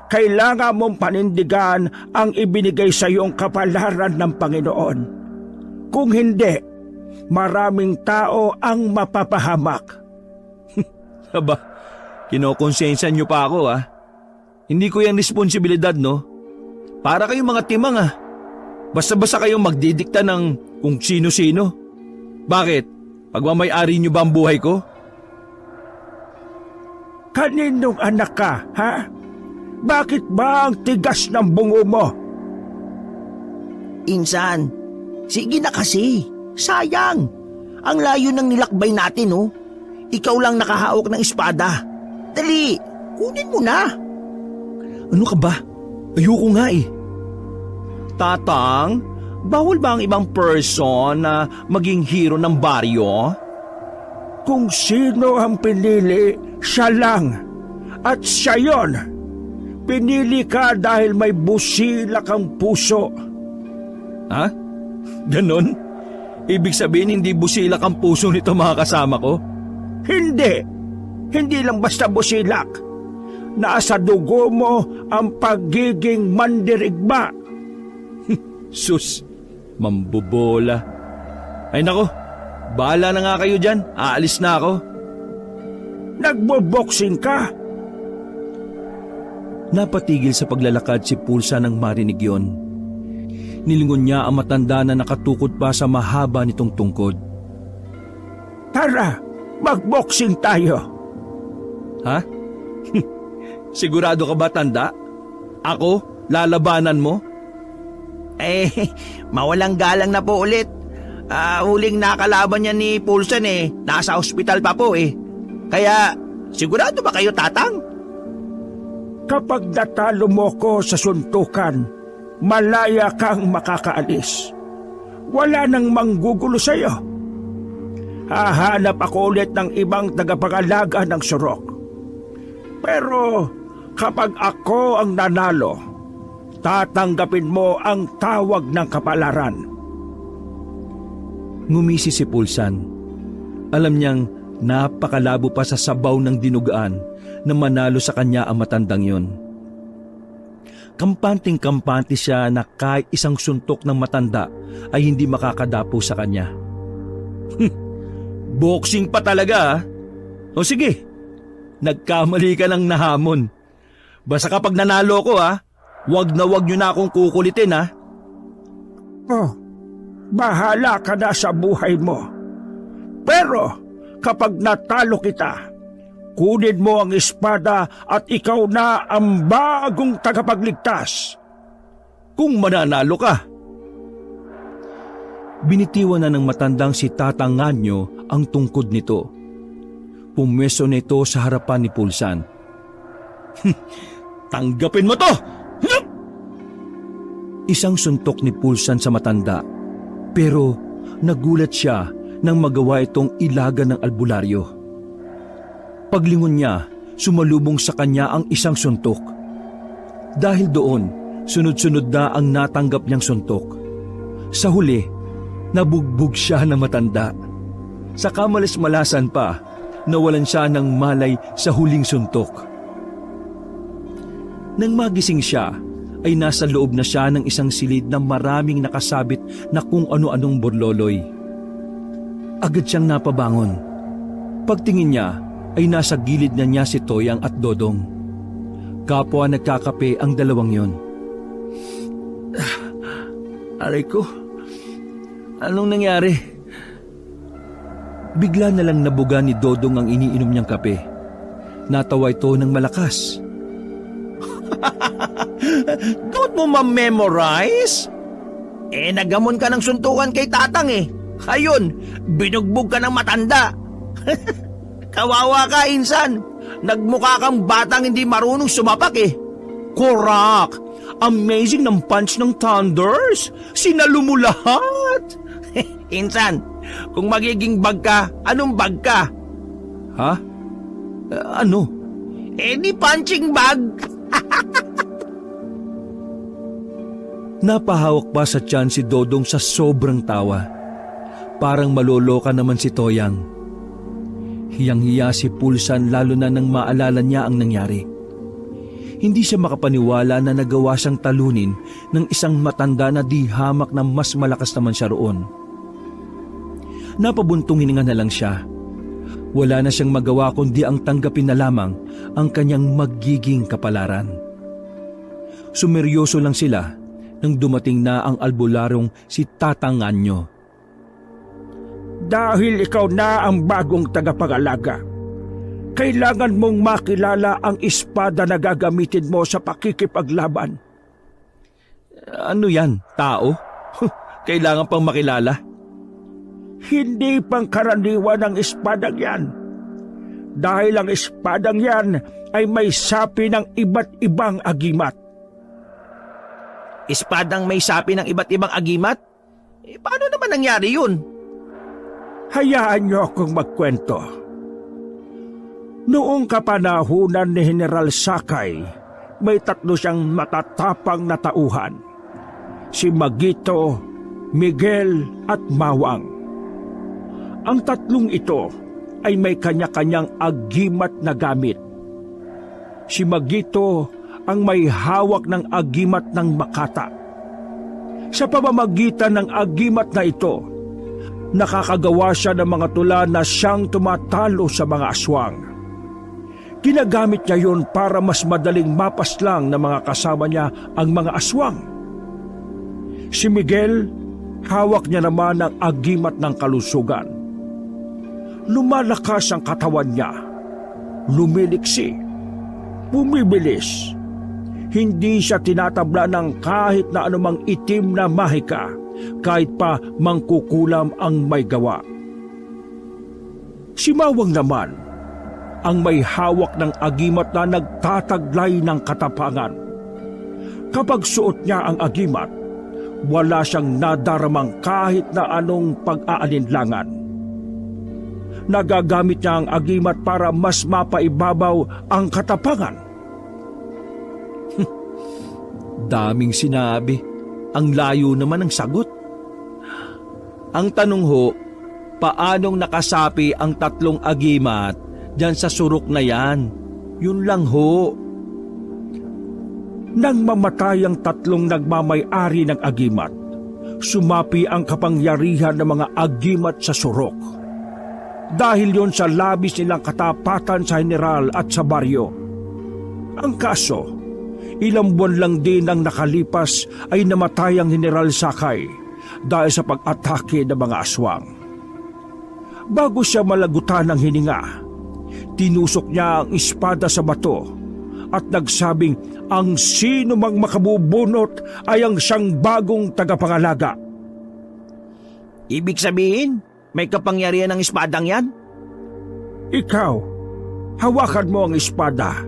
kailangan mong panindigan ang ibinigay sa iyong kapalaran ng Panginoon. Kung hindi, maraming tao ang mapapahamak. Aba, kinokonsensya niyo pa ako Hindi ko yung responsibilidad, no? Para kayong mga timang Basta-basta kayong magdidikta ng kung sino-sino. Bakit? Pagmamay-ari niyo ba ang buhay ko? Kaninong anak ka, ha? Bakit ba ang tigas ng bungo mo? Insan, sige na kasi. Sayang. Ang layo ng nilakbay natin, oh. Ikaw lang nakahawak ng espada. Dali, kunin mo na. Ano ka ba? Ayoko nga Tatang, bawal ba ang ibang person na maging hero ng baryo? Kung sino ang pinili, siya lang. At siya yon. Pinili ka dahil may busila kang puso. Ha? Ganon? Ibig sabihin hindi busilak ang puso nito mga kasama ko? Hindi. Hindi lang basta busilak. Nasa dugo mo ang pagiging mandirigma. Sus, mambobola. Ay nako, bahala na nga kayo dyan. Aalis na ako. Nagbo-boxing ka? Napatigil sa paglalakad si Pulsa nang marinig yon. Nilingon niya ang matanda na nakatukod pa sa mahaba nitong tungkod. Tara, mag-boxing tayo. Ha? Sigurado ka ba, tanda? Ako? Lalabanan mo? Mawalang galang na po ulit. Huling nakalaban niya ni Pulsan nasa ospital pa po Kaya, sigurado ba kayo, tatang? Kapag natalo mo ko sa suntukan, malaya kang makakaalis. Wala nang manggugulo sa'yo. Hahanap ako ulit ng ibang tagapangalaga ng surok. Pero kapag ako ang nanalo, tatanggapin mo ang tawag ng kapalaran. Ngumisi si Pulsan. Alam niyang napakalabo pa sa sabaw ng dinugaan na manalo sa kanya ang matandang yon. Kampanting-kampante siya na kahit isang suntok ng matanda ay hindi makakadapo sa kanya. Boxing pa talaga O sige, nagkamali ka ng nahamon. Basta kapag nanalo ko wag na wag nyo na akong kukulitin Oh, bahala ka na sa buhay mo. Pero kapag natalo kita, kunin mo ang espada at ikaw na ang bagong tagapagligtas. Kung mananalo ka. Binitiwan na ng matandang si Tatang Nganyo ang tungkod nito. Pumwesto nito sa harapan ni Pulsan. Tanggapin mo to! Isang suntok ni Pulsan sa matanda, pero nagulat siya nang magawa itong ilaga ng albularyo. Paglingon niya, sumalubong sa kanya ang isang suntok. Dahil doon, sunod-sunod na ang natanggap niyang suntok. Sa huli, nabugbog siya na matanda. Sa kamalas-malasan pa, nawalan siya ng malay sa huling suntok. Nang magising siya, ay nasa loob na siya ng isang silid na maraming nakasabit na kung ano-anong borloloy. Agad siyang napabangon. Pagtingin niya, ay nasa gilid na niya si Toyang at Dodong. Kapwa nagkakape ang dalawang yon. Aray ko, anong nangyari? Bigla na lang nabuga ni Dodong ang iniinom niyang kape. Natawa ito ng malakas. Don't mo ma-memorize? Nagamon ka ng suntukan kay tatang eh. Ayun, binugbog ka ng matanda. Kawawa ka, insan. Nagmukha kang batang hindi marunong sumapak eh. Korak! Amazing ng punch ng Thunders. Sinalo mo lahat. Insan, kung magiging bag ka, anong bag ka? Ha? Ano? Di punching bag. Napahawak pa sa tiyan si Dodong sa sobrang tawa. Parang maloloka naman si Toyang. Hiyang-hiya si Pulsan lalo na nang maalala niya ang nangyari. Hindi siya makapaniwala na nagawa siyang talunin ng isang matanda na di hamak na mas malakas naman siya roon. Napabuntong hininga na lang siya. Wala na siyang magawa kundi ang tanggapin na lamang ang kanyang magiging kapalaran. Sumeryoso lang sila nang dumating na ang albularong si Tatang Anyo. Dahil ikaw na ang bagong tagapangalaga, kailangan mong makilala ang espada na gagamitin mo sa pakikipaglaban. Ano yan? Tao? Kailangan pang makilala? Hindi pangkaraniwan ang espadang yan. Dahil ang espadang yan ay may sapi ng iba't ibang agimat. Espadang may sapi ng iba't ibang agimat? Paano naman nangyari yun? Hayaan niyo akong magkwento. Noong kapanahunan ni General Sakay, may 3 siyang matatapang na tauhan. Si Magito, Miguel at Mawang. Ang 3 ito ay may kanya-kanyang agimat na gamit. Si Magito ang may hawak ng agimat ng Makata. Sa pamamagitan ng agimat na ito, nakakagawa siya ng mga tula na siyang tumatalo sa mga aswang. Ginagamit niya yun para mas madaling mapaslang ng mga kasama niya ang mga aswang. Si Miguel, hawak niya naman ang agimat ng kalusugan. Lumalakas ang katawan niya, lumiliksi, bumibilis. Hindi siya tinatabla ng kahit na anumang itim na mahika, kahit pa mangkukulam ang may gawa. Si Mawang naman, ang may hawak ng agimat na nagtataglay ng katapangan. Kapag suot niya ang agimat, wala siyang nadaramang kahit na anong pag-aalinlangan. Nagagamit niya ang agimat para mas mapaibabaw ang katapangan. Daming sinabi. Ang layo naman ng sagot. Ang tanong ho, paanong nakasapi ang 3 agimat diyan sa surok na yan? Yun lang ho. Nang mamatay ang 3 nagmamay-ari ng agimat, sumapi ang kapangyarihan ng mga agimat sa surok. Dahil yon sa labis nilang katapatan sa general at sa baryo. Ang kaso, ilang buwan lang din ang nakalipas ay namatay ang General Sakay dahil sa pag-atake ng mga aswang. Bago siya malagutan ng hininga, tinusok niya ang espada sa bato at nagsabing ang sino mang makabubunot ay ang siyang bagong tagapangalaga. Ibig sabihin, may kapangyarihan ng espadang yan? Ikaw, hawakan mo ang espada.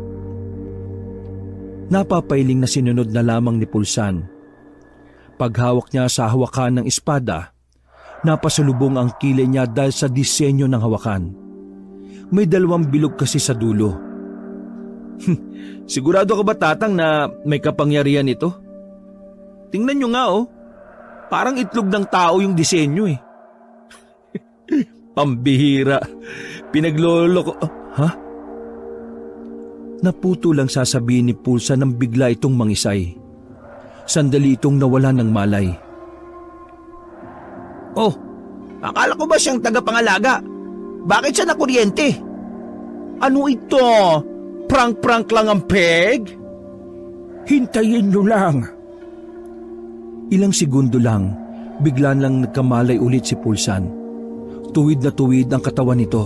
Napapailing na sinunod na lamang ni Pulsan. Paghawak niya sa hawakan ng espada, napasalubong ang kilay niya dahil sa disenyo ng hawakan. May 2 bilog kasi sa dulo. Sigurado ka ba, Tatang, na may kapangyarihan ito? Tingnan niyo nga oh. Parang itlog ng tao yung disenyo eh. Pambihira. Pinagloloko. Ha? Naputo lang sasabihin ni Pulsa nang bigla itong mangisay. Sandali itong nawala ng malay. Oh, akala ko ba siyang tagapangalaga? Bakit siya nakuryente? Ano ito? Prank-prank lang ang peg? Hintayin niyo lang. Ilang segundo lang, bigla lang nagkamalay ulit si Pulsan. Tuwid na tuwid ang katawan nito.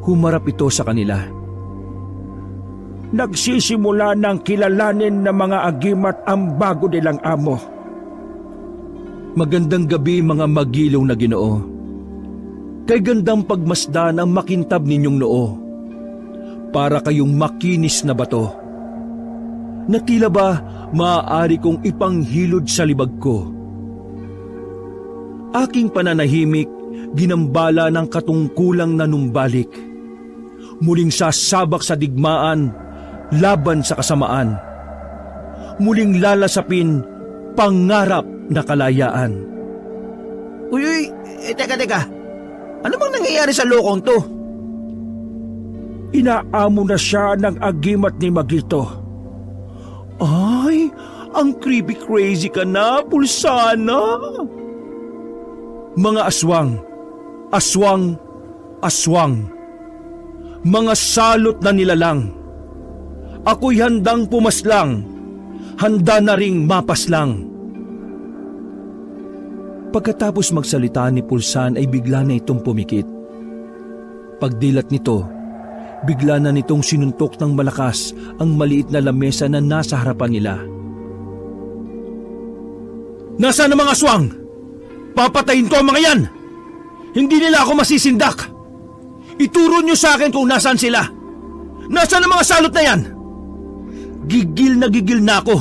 Humarap ito sa kanila. Nagsisimula ng kilalanin ng mga agimat ang bago nilang amo. Magandang gabi mga magiliw na Ginoo. Kay gandang pagmasdan ang makintab ninyong noo. Para kayong makinis na bato. Na tila ba maaari kong ipanghilod sa libag ko. Aking pananahimik, ginambala ng katungkulang nanumbalik. Muling sasabak sa digmaan, laban sa kasamaan. Muling lalasapin, pangarap na kalayaan. Uy, teka. Ano bang nangyayari sa lokong to? Inaamo na siya ng agimat ni Magito. Ay, ang creepy crazy ka na, Pulsana. Mga aswang. Mga salot na nilalang. Ako'y handang pumaslang, handa na ring mapaslang. Pagkatapos magsalita ni Pulsan ay bigla na itong pumikit. Pagdilat nito, bigla na nitong sinuntok ng malakas ang maliit na lamesa na nasa harapan nila. Nasaan ang mga aswang? Papatayin ko ang mga yan! Hindi nila ako masisindak! Ituro niyo sa akin kung nasaan sila! Nasaan ang mga salot na yan? Gigil na ako!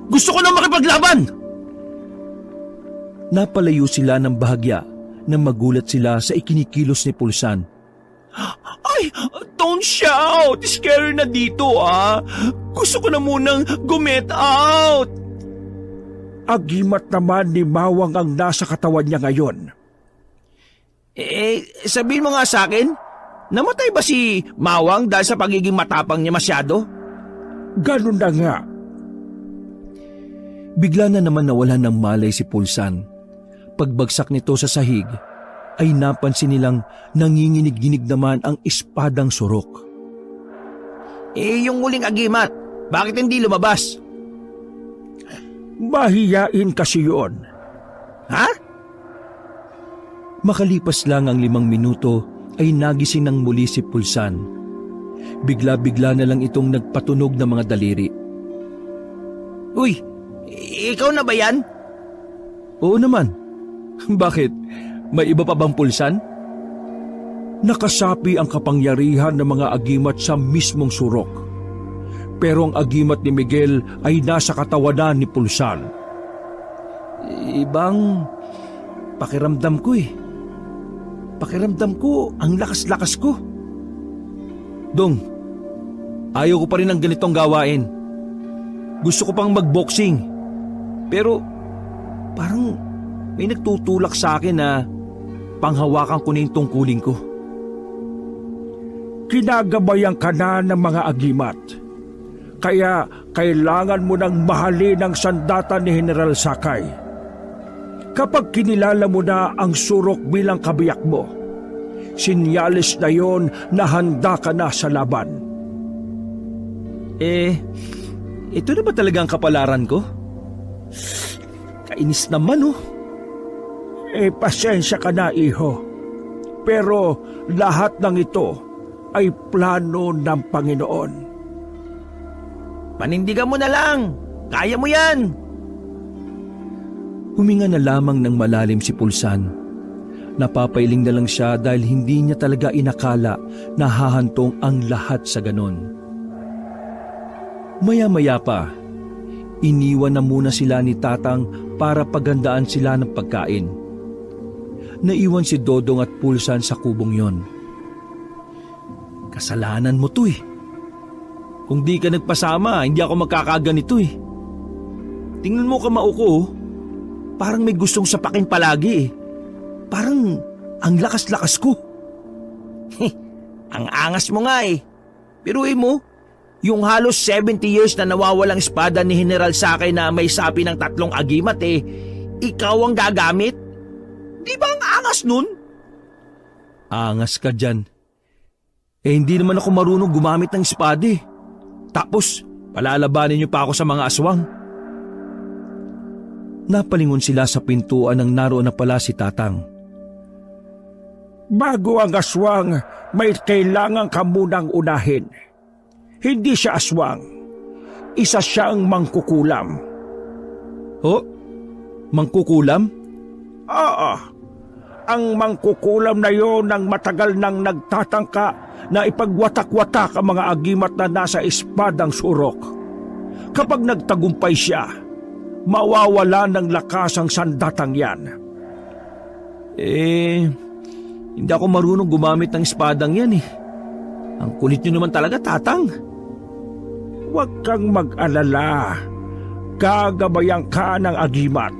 Gusto ko na makipaglaban! Napalayo sila ng bahagya nang magulat sila sa ikinikilos ni Pulsan. Ay, don't shout! Scary na dito Gusto ko na munang gumet out! Agimat naman ni Mawang ang nasa katawan niya ngayon. Sabihin mo nga sa akin, namatay ba si Mawang dahil sa pagiging matapang niya masyado? Ganun na nga. Bigla na naman nawalan ng malay si Pulsan. Pagbagsak nito sa sahig, ay napansin nilang nanginginig-ginig naman ang espadang surok. Yung muling agimat, bakit hindi lumabas? Mahiyain kasi yun. Ha? Makalipas lang ang 5 minuto ay nagising ng muli si Pulsan. Bigla-bigla na lang itong nagpatunog ng mga daliri. Uy, ikaw na ba yan? Oo naman. Bakit? May iba pa bang Pulsan? Nakasapi ang kapangyarihan ng mga agimat sa mismong surok. Pero ang agimat ni Miguel ay nasa katawanan ni Pulsan. Ibang pakiramdam ko Pakiramdam ko ang lakas-lakas ko. Dong, ayaw ko pa rin ng ganitong gawain. Gusto ko pang magboxing. Pero parang may nagtutulak sa akin na panghawakan ko na yung tungkulin ko. Kinagabayan ka na ng mga agimat. Kaya kailangan mo nang mahalin ang sandata ni General Sakay. Kapag kinilala mo na ang surok bilang kabiyak mo, sinyalis na yon na handa ka na sa laban. Ito na ba talaga ang kapalaran ko? Kainis naman Pasensya ka na, iho. Pero lahat ng ito ay plano ng Panginoon. Panindigan mo na lang. Kaya mo yan. Huminga na lamang ng malalim si Pulsan. Napapailing na lang siya dahil hindi niya talaga inakala na hahantong ang lahat sa ganon. Maya-maya pa, iniwan na muna sila ni Tatang para paghandaan sila ng pagkain. Naiwan si Dodong at Pulsan sa kubong yon. Kasalanan mo to Kung di ka nagpasama, hindi ako magkakaganito Tingnan mo kamao ko Parang may gustong sapakin palagi Parang ang lakas-lakas ko. Ang angas mo nga Piruin mo, yung halos 70 years na nawawalang espada ni General Sakay na may sapi ng 3 agimat ikaw ang gagamit? Di ba ang angas nun? Angas ka dyan. Hindi naman ako marunong gumamit ng espada Tapos, palalabanin niyo pa ako sa mga aswang. Napalingon sila sa pintuan nang naroon na pala si Tatang. Bago ang aswang, may kailangan ka munang unahin. Hindi siya aswang. Isa siyang mangkukulam. Ho? Mangkukulam? Oo. Ang mangkukulam na yon ang matagal nang nagtatangka na ipagwatak-watak ang mga agimat na nasa espadang surok. Kapag nagtagumpay siya, mawawala ng lakas ang sandatang yan. Hindi ako marunong gumamit ng espadang yan eh. Ang kulit nyo naman talaga, Tatang. Huwag kang mag-alala. Gagabayan ka ng agimat.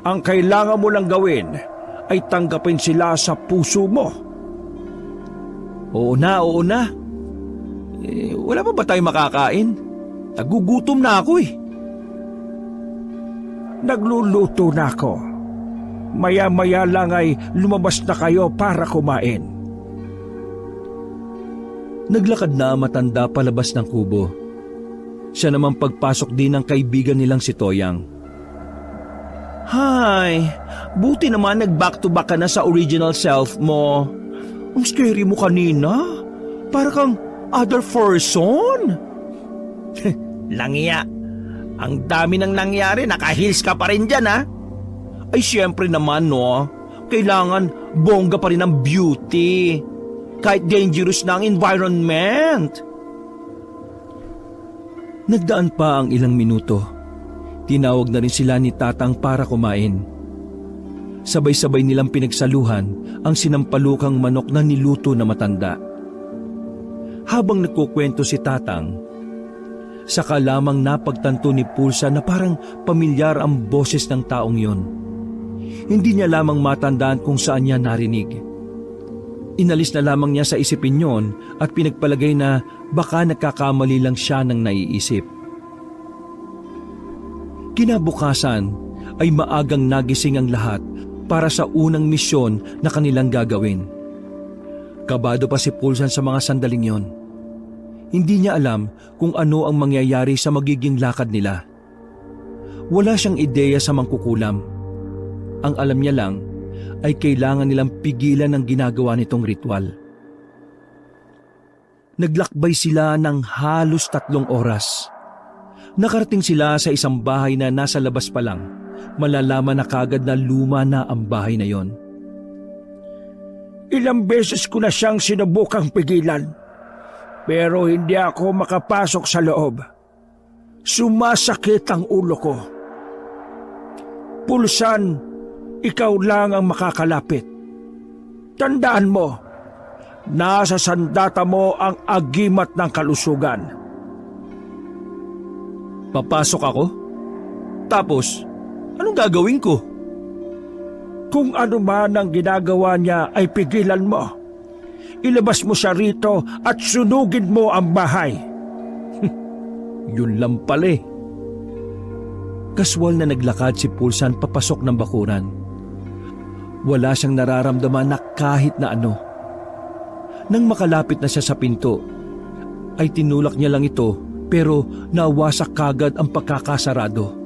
Ang kailangan mo lang gawin ay tanggapin sila sa puso mo. Oo na. Wala pa ba tayong makakain? Nagugutom na ako eh. Nagluluto na ako. Maya-maya lang ay lumabas na kayo para kumain. Naglakad na ang matanda palabas ng kubo. Siya naman pagpasok din ng kaibigan nilang si Toyang. Hi, buti naman nag-back to back ka na sa original self mo. Ang scary mo kanina. Para kang other person. Langya. Ang dami nang nangyari, naka-heels ka pa rin dyan, ha? Ay siyempre naman no, kailangan bongga pa rin ang beauty. Kahit dangerous na ang environment. Nagdaan pa ang ilang minuto. Tinawag na rin sila ni Tatang para kumain. Sabay-sabay nilang pinagsaluhan ang sinampalukang manok na niluto na matanda. Habang nagkukwento si Tatang, saka lamang napagtanto ni Pulsa na parang pamilyar ang boses ng taong yon. Hindi niya lamang matandaan kung saan niya narinig. Inalis na lamang niya sa isipin yon at pinagpalagay na baka nagkakamali lang siya ng naiisip. Kinabukasan ay maagang nagising ang lahat para sa unang misyon na kanilang gagawin. Kabado pa si Pulsan sa mga sandaling yon. Hindi niya alam kung ano ang mangyayari sa magiging lakad nila. Wala siyang ideya sa mangkukulam. Ang alam niya lang ay kailangan nilang pigilan ang ginagawa nitong ritual. Naglakbay sila ng halos 3 oras. Nakarating sila sa isang bahay na nasa labas pa lang. Malalaman na kagad na luma na ang bahay na yon. Ilang beses ko na siyang sinubukang pigilan. Pero hindi ako makapasok sa loob. Sumasakit ang ulo ko. Pulsan, ikaw lang ang makakalapit. Tandaan mo, nasa sandata mo ang agimat ng kalusugan. Papasok ako? Tapos, anong gagawin ko? Kung ano man ang ginagawa niya ay pigilan mo. Ilabas mo siya rito at sunugin mo ang bahay. Yun lang pala eh. Kaswal na naglakad si Pulsan papasok ng bakuran. Wala siyang nararamdaman na kahit na ano. Nang makalapit na siya sa pinto, ay tinulak niya lang ito pero nawasak kagad ang pagkakasarado.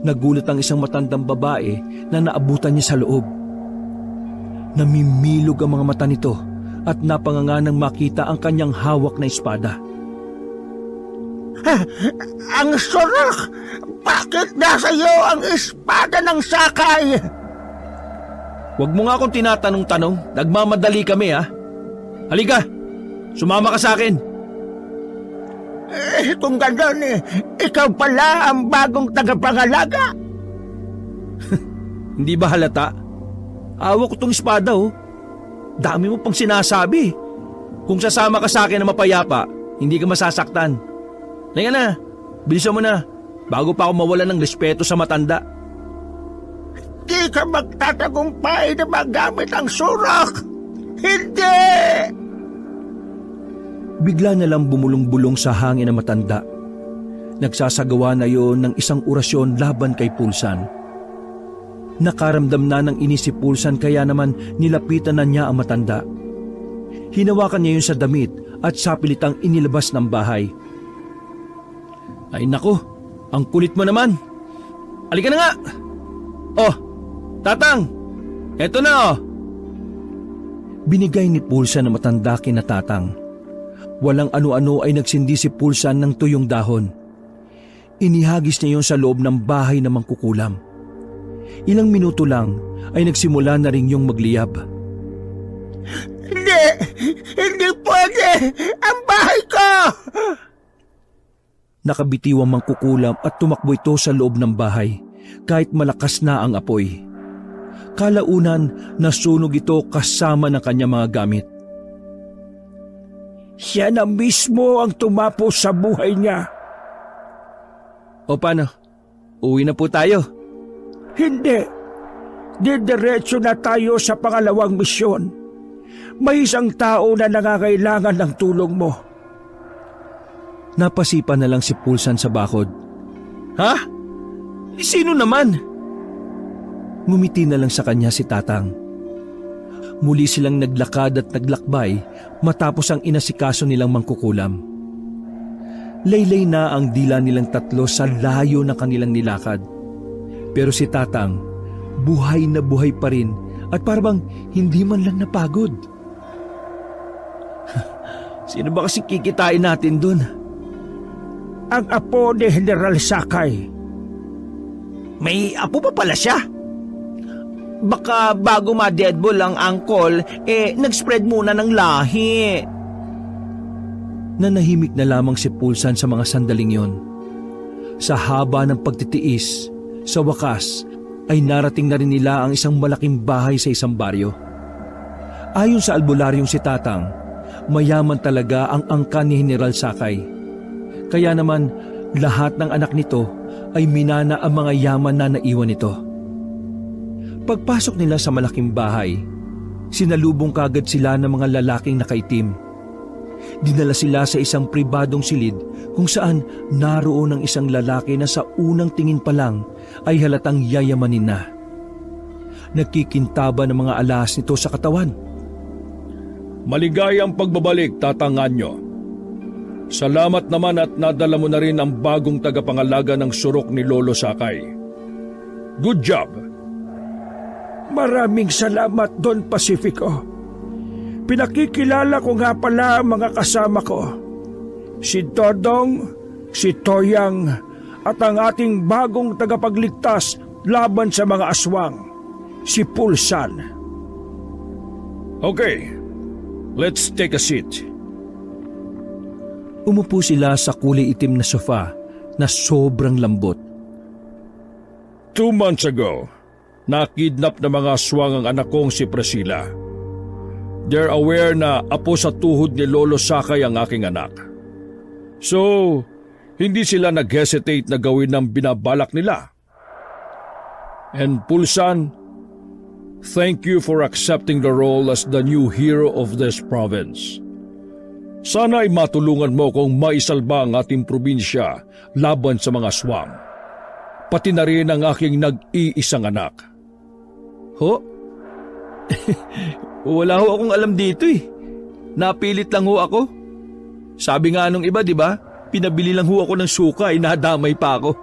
Nagulat ang isang matandang babae na naabutan niya sa loob. Namimilog ang mga mata nito at napanganganang makita ang kanyang hawak na espada. Ang surok! Bakit nasa iyo ang espada ng sakay? Huwag mo nga akong tinatanong-tanong. Nagmamadali kami ha. Halika, sumama ka sa akin. Kung gano'n ikaw pala ang bagong tagapangalaga. Hindi ba halata? Hawak ko tong espada oh. Dami mo pang sinasabi. Kung sasama ka sa akin na mapayapa, hindi ka masasaktan. Halika na, bilisan mo na. Bago pa ako mawalan ng respeto sa matanda. Di ka magtatagumpay na magamit ang surok. Hindi! Bigla na lang bumulong-bulong sa hangin ang matanda. Nagsasagawa na yon ng isang orasyon laban kay Pulsan. Nakaramdam na ng inis si Pulsan kaya naman nilapitan na niya ang matanda. Hinawakan niya yun sa damit at sapilitang inilabas ng bahay. Ay nako, ang kulit mo naman. Halika na nga. Oh, Tatang, eto na oh. Binigay ni Pulsan na matanda kina Tatang. Walang ano-ano ay nagsindi si Pulsan ng tuyong dahon. Inihagis niya yun sa loob ng bahay na mangkukulam. Ilang minuto lang ay nagsimula na rin yung magliyab. Hindi! Hindi pwede! Ang bahay ko! Nakabitiw ang mangkukulam at tumakbo ito sa loob ng bahay kahit malakas na ang apoy. Kalaunan, nasunog ito kasama ng kanyang mga gamit. Siya na mismo ang tumapos sa buhay niya. O paano? Uwi na po tayo. Hindi. Didiretso na tayo sa pangalawang misyon. May isang tao na nangangailangan ng tulong mo. Napasipan na lang si Pulsan sa bakod. Ha? Sino naman? Ngumiti na lang sa kanya si Tatang. Muli silang naglakad at naglakbay matapos ang inasikaso nilang mangkukulam. Laylay na ang dila nilang tatlo sa layo ng kanilang nilakad. Pero si Tatang, buhay na buhay pa rin at parang hindi man lang napagod. Sino ba kasi kikitain natin dun? Ang apo ni General Sakay. May apo pa pala siya? Baka bago ma-deadball ang angkol, nag-spread muna ng lahi. Nanahimik na lamang si Pulsan sa mga sandaling yon. Sa haba ng pagtitiis, sa wakas ay narating na rin nila ang isang malaking bahay sa isang baryo. Ayon sa albularyong si Tatang, mayaman talaga ang angkan ni General Sakay. Kaya naman lahat ng anak nito ay minana ang mga yaman na naiwan nito. Pagpasok nila sa malaking bahay, sinalubong kagad sila ng mga lalaking nakaitim. Dinala sila sa isang pribadong silid kung saan naroon ang isang lalaki na sa unang tingin pa lang ay halatang yayamanin na. Nagkikintaba ng mga alas nito sa katawan. Maligayang pagbabalik, Tatangan nyo. Salamat naman at nadala mo na rin ang bagong tagapangalaga ng surok ni Lolo Sakay. Good job! Maraming salamat, Don Pacifico. Pinakikilala ko nga pala ang mga kasama ko. Si Dodong, si Toyang, at ang ating bagong tagapagligtas laban sa mga aswang, si Pulsan. Okay, let's take a seat. Umupo sila sa kulay itim na sofa na sobrang lambot. 2 months ago, nakidnap na mga aswang ang anak kong si Priscilla. They're aware na apo sa tuhod ni Lolo Sakay ang aking anak. So, hindi sila nag-hesitate na gawin ang binabalak nila. And Pulsan, thank you for accepting the role as the new hero of this province. Sana ay matulungan mo kong maisalba ang ating probinsya laban sa mga aswang. Pati na rin ang aking nag-iisang anak. Ho? Wala ho akong alam dito eh. Napilit lang ho ako. Sabi nga nung iba, di ba? Pinabili lang ho ako ng suka, nadamay pa ako.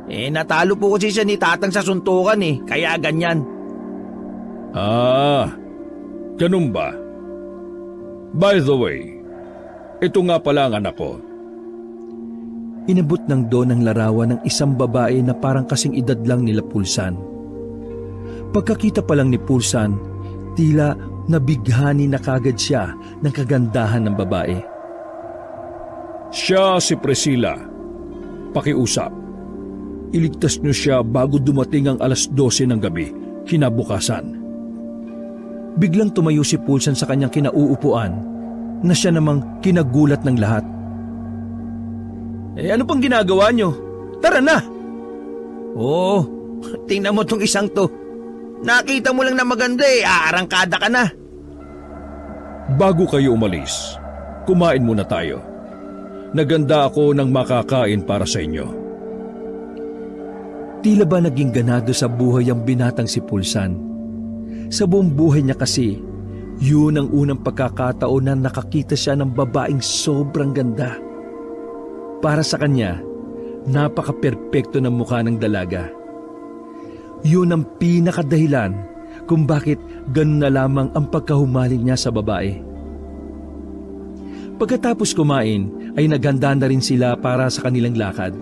Natalo po kasi siya ni Tatang sa suntukan kaya ganyan. Ah, ganun ba? By the way, ito nga pala ang anak ko. Inabot ng Don ang larawan ng isang babae na parang kasing edad lang nila Pulsan. Pagkakita pa lang ni Pulsan, tila nabighani na kagad siya ng kagandahan ng babae. Siya si Priscilla. Pakiusap. Iligtas niyo siya bago dumating ang alas 12 ng gabi, kinabukasan. Biglang tumayo si Pulsan sa kanyang kinauupuan na siya namang kinagulat ng lahat. Ano pang ginagawa nyo? Tara na! Oh, tingnan mo tong isang to. Nakita mo lang na maganda aarangkada ka na. Bago kayo umalis, kumain muna tayo. Naganda ako ng makakain para sa inyo. Tila ba naging ganado sa buhay ang binatang si Pulsan? Sa buong buhay niya kasi, yun ang unang pagkakataon na nakakita siya ng babaeng sobrang ganda. Para sa kanya, napaka-perpekto ng mukha ng dalaga. Yun ang pinakadahilan kung bakit ganun na lamang ang pagkahumaling niya sa babae. Pagkatapos kumain ay naghanda na rin sila para sa kanilang lakad.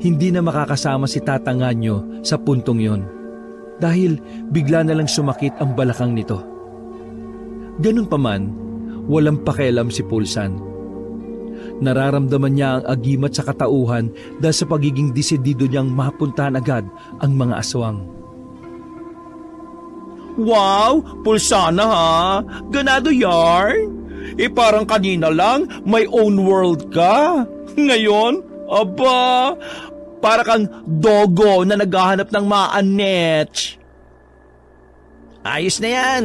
Hindi na makakasama si Tatanganyo sa puntong yon dahil bigla na lang sumakit ang balakang nito. Ganun pa man, walang pakialam si Pulsan. Nararamdaman niya ang agimat sa katauhan dahil sa pagiging desidido niyang mapuntahan agad ang mga aswang. Wow, Pulsana ha? Ganado yarn? Parang kanina lang may own world ka. Ngayon, aba, para kang dogo na naghahanap ng maanets. Ayos na yan.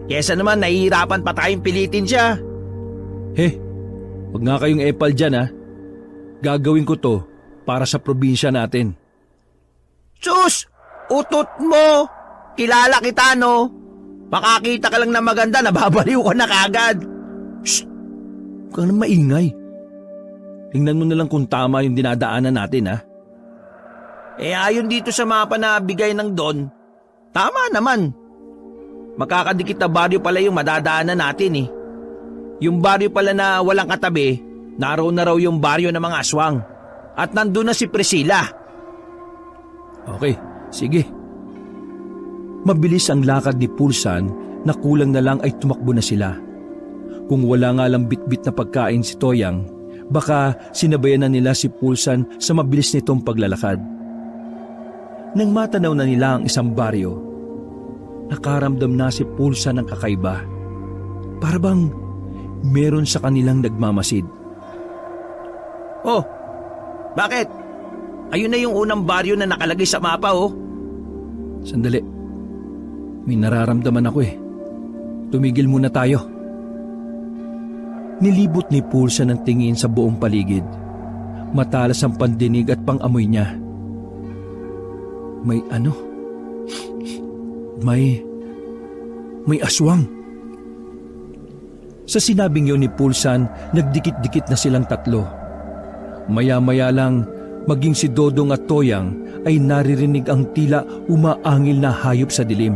Kesa naman nahihirapan pa tayong pilitin siya. Huwag nga kayong epal dyan ha. Gagawin ko to para sa probinsya natin. Sus! Utot mo! Kilala kita no? Makakita ka lang na maganda, nababaliw ka na kagad. Shh! Huwag kang nang maingay. Tingnan mo na lang kung tama yung dinadaanan natin ha. Ayon dito sa mapa na bigay ng Don, tama naman. Makakadikit na baryo pala yung madadaanan natin eh. Yung baryo pala na walang katabi, naroon na raw yung baryo ng mga aswang. At nandun na si Priscilla. Okay, sige. Mabilis ang lakad ni Pulsan na kulang na lang ay tumakbo na sila. Kung wala nga lang bitbit na pagkain si Toyang, baka sinabayan na nila si Pulsan sa mabilis nitong paglalakad. Nang matanaw na nila ang isang baryo, nakaramdam na si Pulsan ng kakaiba. Para bang meron sa kanilang nagmamasid. Oh, bakit? Ayun na yung unang baryo na nakalagay sa mapa oh. Sandali. May nararamdaman ako eh. Tumigil muna tayo. Nilibot ni Pulsan ng tingin sa buong paligid. Matalas ang pandinig at pangamoy niya. May ano? May aswang. Sa sinabing yun ni Pulsan, nagdikit-dikit na silang tatlo. Maya-maya lang, maging si Dodong at Toyang ay naririnig ang tila umaangil na hayop sa dilim.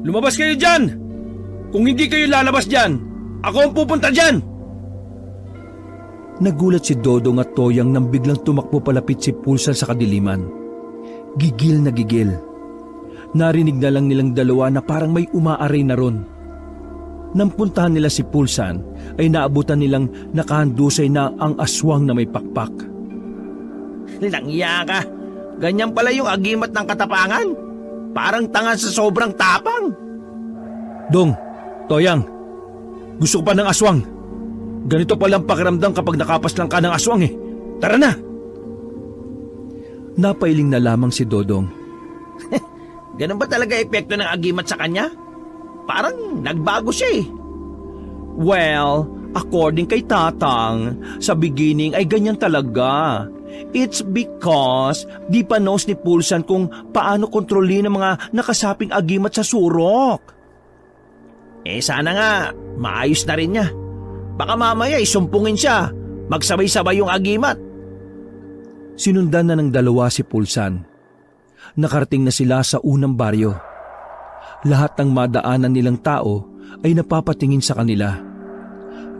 Lumabas kayo dyan! Kung hindi kayo lalabas dyan, ako ang pupunta dyan! Nagulat si Dodong at Toyang nang biglang tumakbo palapit si Pulsan sa kadiliman. Gigil na gigil. Narinig na lang nilang dalawa na parang may umaaray na ron. Nang puntahan nila si Pulsan ay naabutan nilang nakahandusay na ang aswang na may pakpak. Langya ka. Ganyan pala yung agimat ng katapangan. Parang tanga sa sobrang tapang. Dong, Toyang, gusto ko pa ng aswang. Ganito palang pakiramdam kapag nakapas lang ka ng aswang eh. Tara na! Napailing na lamang si Dodong. Ganun ba talaga epekto ng agimat sa kanya? Parang nagbago siya eh. Well, according kay Tatang, sa beginning ay ganyan talaga. It's because di pa knows ni Pulsan kung paano kontrolin ang mga nakasaping agimat sa surok. Sana nga, maayos na rin niya. Baka mamaya isumpungin siya, magsabay-sabay yung agimat. Sinundan na ng dalawa si Pulsan. Nakarating na sila sa unang baryo. Lahat ng madaanan nilang tao ay napapatingin sa kanila.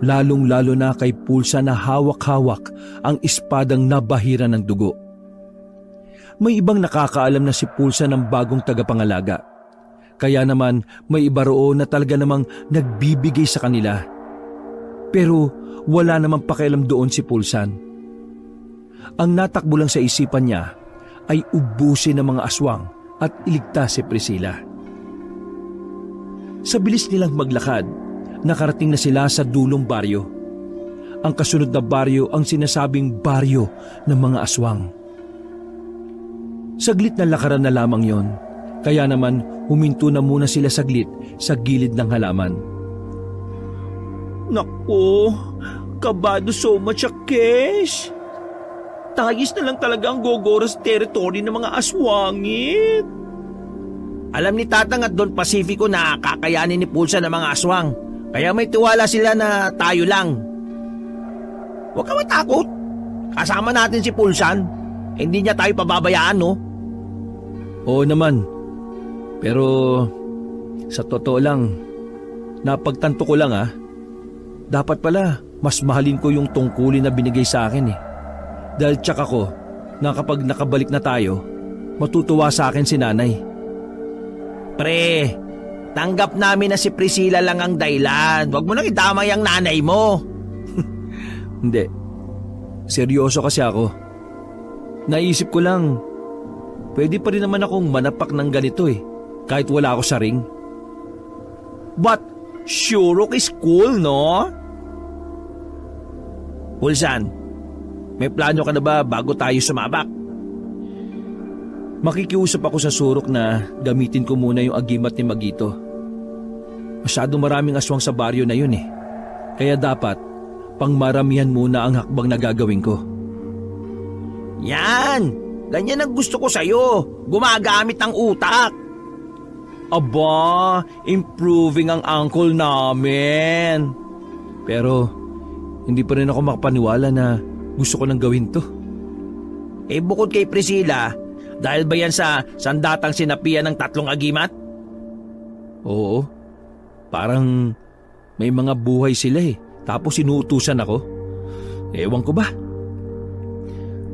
Lalong-lalo na kay Pulsan na hawak-hawak ang espadang nabahira ng dugo. May ibang nakakaalam na si Pulsan ng bagong tagapangalaga. Kaya naman may iba roon na talaga namang nagbibigay sa kanila. Pero wala namang pakialam doon si Pulsan. Ang natakbo lang sa isipan niya ay ubusin ng mga aswang at iligtas si Priscilla. Sa bilis nilang maglakad, nakarating na sila sa dulong baryo. Ang kasunod na baryo ang sinasabing baryo ng mga aswang. Saglit na lakaran na lamang yon, kaya naman huminto na muna sila saglit sa gilid ng halaman. Naku, kabado so much a case. Tayis na lang talaga ang Gogoros territory ng mga aswangit. Alam ni Tatang at Don Pacifico na kakayanin ni Pulsan ng mga aswang. Kaya may tiwala sila na tayo lang. Huwag ka matakot. Kasama natin si Pulsan. Hindi niya tayo pababayaan, no? Oo naman, Pero sa totoo lang, napagtanto ko lang dapat pala mas mahalin ko yung tungkulin na binigay sa akin eh. Dahil tsak ako na kapag nakabalik na tayo, matutuwa sa akin si nanay. Pre, tanggap namin na si Priscilla lang ang dahilan. Huwag mo nang idamay ang nanay mo. Hindi. Seryoso kasi ako. Naisip ko lang, pwede pa rin naman akong manapak ng ganito kahit wala ako sa ring. But, Shurok is cool, no? Pulsan, may plano ka na ba bago tayo sumabak? Makikiusap ako sa surok na gamitin ko muna yung agimat ni Magito. Masyadong maraming aswang sa baryo na yun Kaya dapat, pangmaramihan muna ang hakbang na gagawin ko. Yan! Ganyan ang gusto ko sa'yo. Gumagamit ng utak. Aba, improving ang uncle namin. Pero, hindi pa rin ako makapaniwala na gusto ko nang gawin to. Bukod kay Priscilla, dahil ba yan sa sandatang sinapian ng 3 agimat? Oo, parang may mga buhay sila tapos inuutusan ako. Ewan ko ba?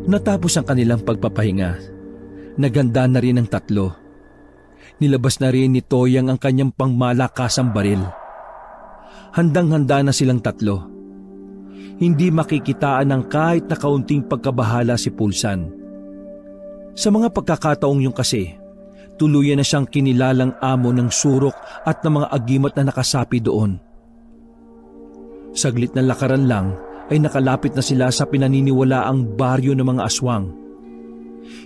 Natapos ang kanilang pagpapahinga. Naganda na rin ang 3. Nilabas na rin ni Toyang ang kanyang pangmalakasang baril. Handang-handa na silang 3. Hindi makikitaan ng kahit na kaunting pagkabahala si Pulsan. Sa mga pagkakataong yung kasi, tuluyan na siyang kinilalang amo ng surok at ng mga agimat na nakasapi doon. Saglit na lakaran lang ay nakalapit na sila sa pinaniniwalaang baryo ng mga aswang.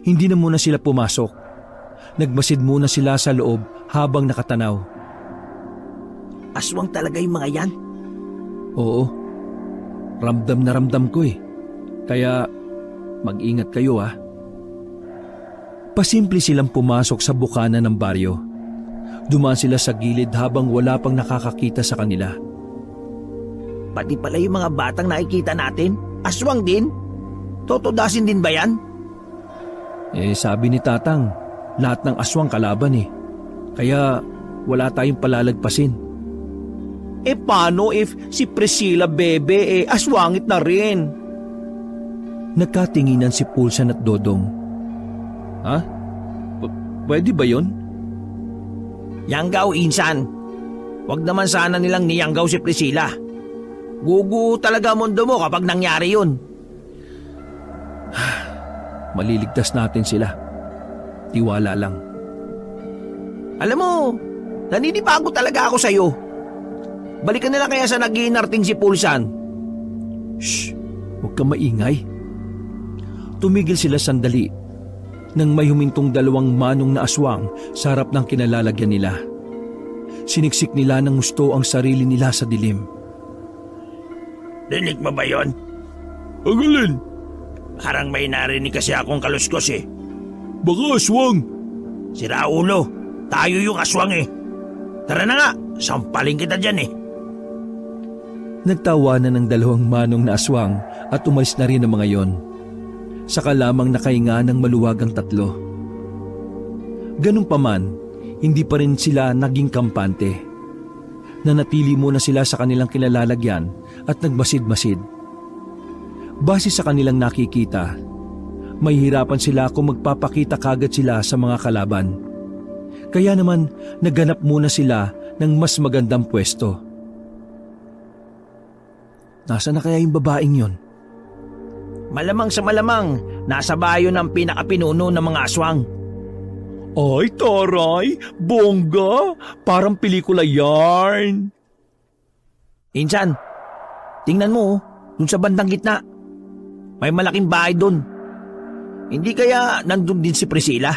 Hindi na muna sila pumasok. Nagmasid muna sila sa loob habang nakatanaw. Aswang talaga yung mga yan? Oo, ramdam na ramdam ko Kaya mag-ingat kayo Pasimple silang pumasok sa bukana ng baryo. Dumaan sila sa gilid habang wala pang nakakakita sa kanila. Pati pala yung mga batang nakikita natin, aswang din? Totodasin din ba yan? Sabi ni Tatang, lahat ng aswang kalaban Kaya wala tayong palalagpasin. Paano if si Priscilla bebe aswangit na rin? Nagkatinginan si Pulsan at Dodong. Ha? Pwede ba yun? Yanggaw, insan. Huwag naman sana nilang niyanggaw si Priscilla. Gugu talaga mundo mo kapag nangyari yun. Maliligtas natin sila. Tiwala lang. Alam mo, naninibago talaga ako sa'yo. Balikan na lang kaya sa nag-iinarting si Pulsan. Shh! Huwag kang maingay. Tumigil sila sandali nang may humintong 2 manong na aswang sa harap ng kinalalagyan nila. Siniksik nila ng gusto ang sarili nila sa dilim. Rinig mo ba yon? Agalin! Parang may narinig kasi akong kaluskos Baka aswang! Si Raulo, tayo yung aswang Tara na nga, sampalin kita dyan Nagtawanan ng 2 manong na aswang at umalis na rin ang mga yon. Saka lamang nakahinga ng maluwagang 3. Ganun pa man, hindi pa rin sila naging kampante. Nanatili muna sila sa kanilang kinalalagyan at nagmasid-masid. Base sa kanilang nakikita, mahihirapan sila kung magpapakita kagad sila sa mga kalaban. Kaya naman naghanap muna sila ng mas magandang pwesto. Nasaan na kaya yung babaeng yon? Malamang sa malamang, nasa bayo ng pinakapinuno ng mga aswang. Ay, taray! Bongga! Parang pelikula yarn! Insan, tingnan mo dun sa bandang gitna. May malaking bahay dun. Hindi kaya nandun din si Priscilla?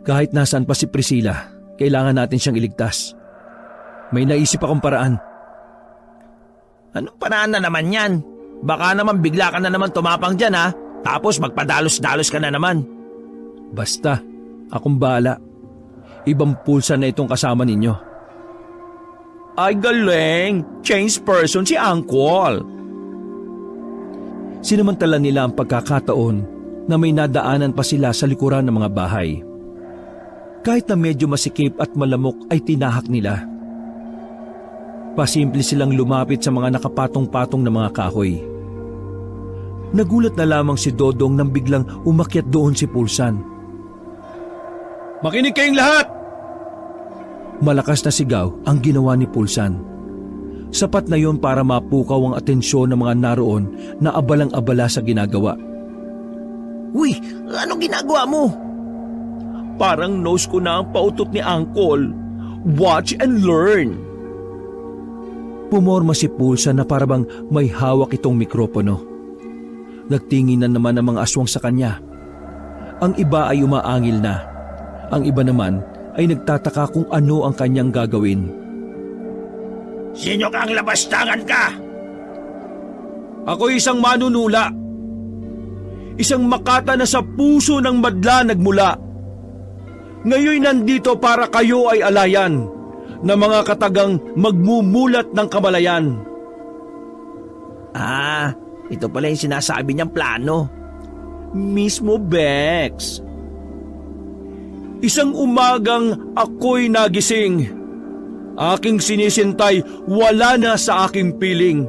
Kahit nasaan pa si Priscilla, kailangan natin siyang iligtas. May naisip akong paraan. Anong paraan na naman yan? Baka naman bigla ka na naman tumapang dyan tapos magpadalos-dalos ka na naman. Basta, akong bahala. Ibang pulsa na itong kasama ninyo. Ay galing! Change person si Uncle! Sinamantala nila ang pagkakataon na may nadaanan pa sila sa likuran ng mga bahay. Kahit na medyo masikip at malamok ay tinahak nila. Pasimple silang lumapit sa mga nakapatong-patong na mga kahoy. Nagulat na lamang si Dodong nang biglang umakyat doon si Pulsan. Makinig kayong lahat! Malakas na sigaw ang ginawa ni Pulsan. Sapat na yon para mapukaw ang atensyon ng mga naroon na abalang-abala sa ginagawa. Uy, anong ginagawa mo? Parang nose ko na ang pautot ni Uncle. Watch and learn. Pumorma si Pulsan na parabang may hawak itong mikropono. Nagtingin na naman ang mga aswang sa kanya. Ang iba ay umaangil na. Ang iba naman ay nagtataka kung ano ang kanyang gagawin. Sino kang labastangan ka? Ako isang manunula. Isang makata na sa puso ng madla nagmula. Ngayon nandito para kayo ay alayan na mga katagang magmumulat ng kamalayan. Ito pala yung sinasabi niyang plano. Mismo, Bex. Isang umagang ako'y nagising. Aking sinisintay wala na sa aking piling.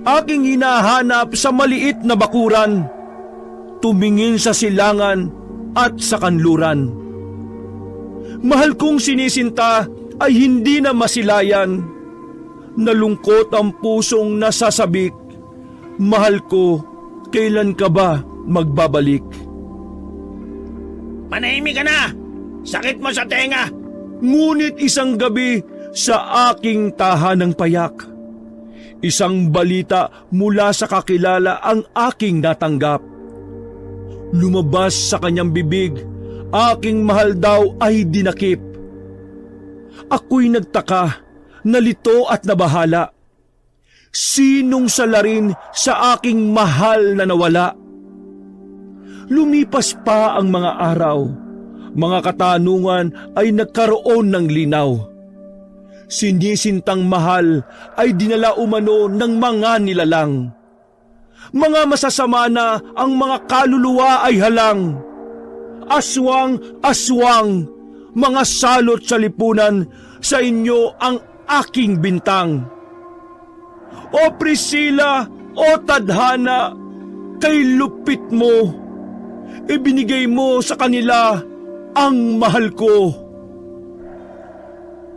Aking hinahanap sa maliit na bakuran. Tumingin sa silangan at sa kanluran. Mahal kong sinisinta ay hindi na masilayan. Nalungkot ang pusong nasasabik. Mahal ko, kailan ka ba magbabalik? Manahimik ka na! Sakit mo sa tenga! Ngunit isang gabi sa aking tahanang payak, isang balita mula sa kakilala ang aking natanggap. Lumabas sa kanyang bibig, aking mahal daw ay dinakip. Ako'y nagtaka, nalito at nabahala. Sinong salarin sa aking mahal na nawala? Lumipas pa ang mga araw. Mga katanungan ay nagkaroon ng linaw. Sinisintang mahal ay dinala umano ng mga nilalang. Mga masasama na ang mga kaluluwa ay halang. Aswang, aswang, mga salot sa lipunan, sa inyo ang aking bintang. O Priscilla, o tadhana, kay lupit mo, ibinigay mo sa kanila ang mahal ko.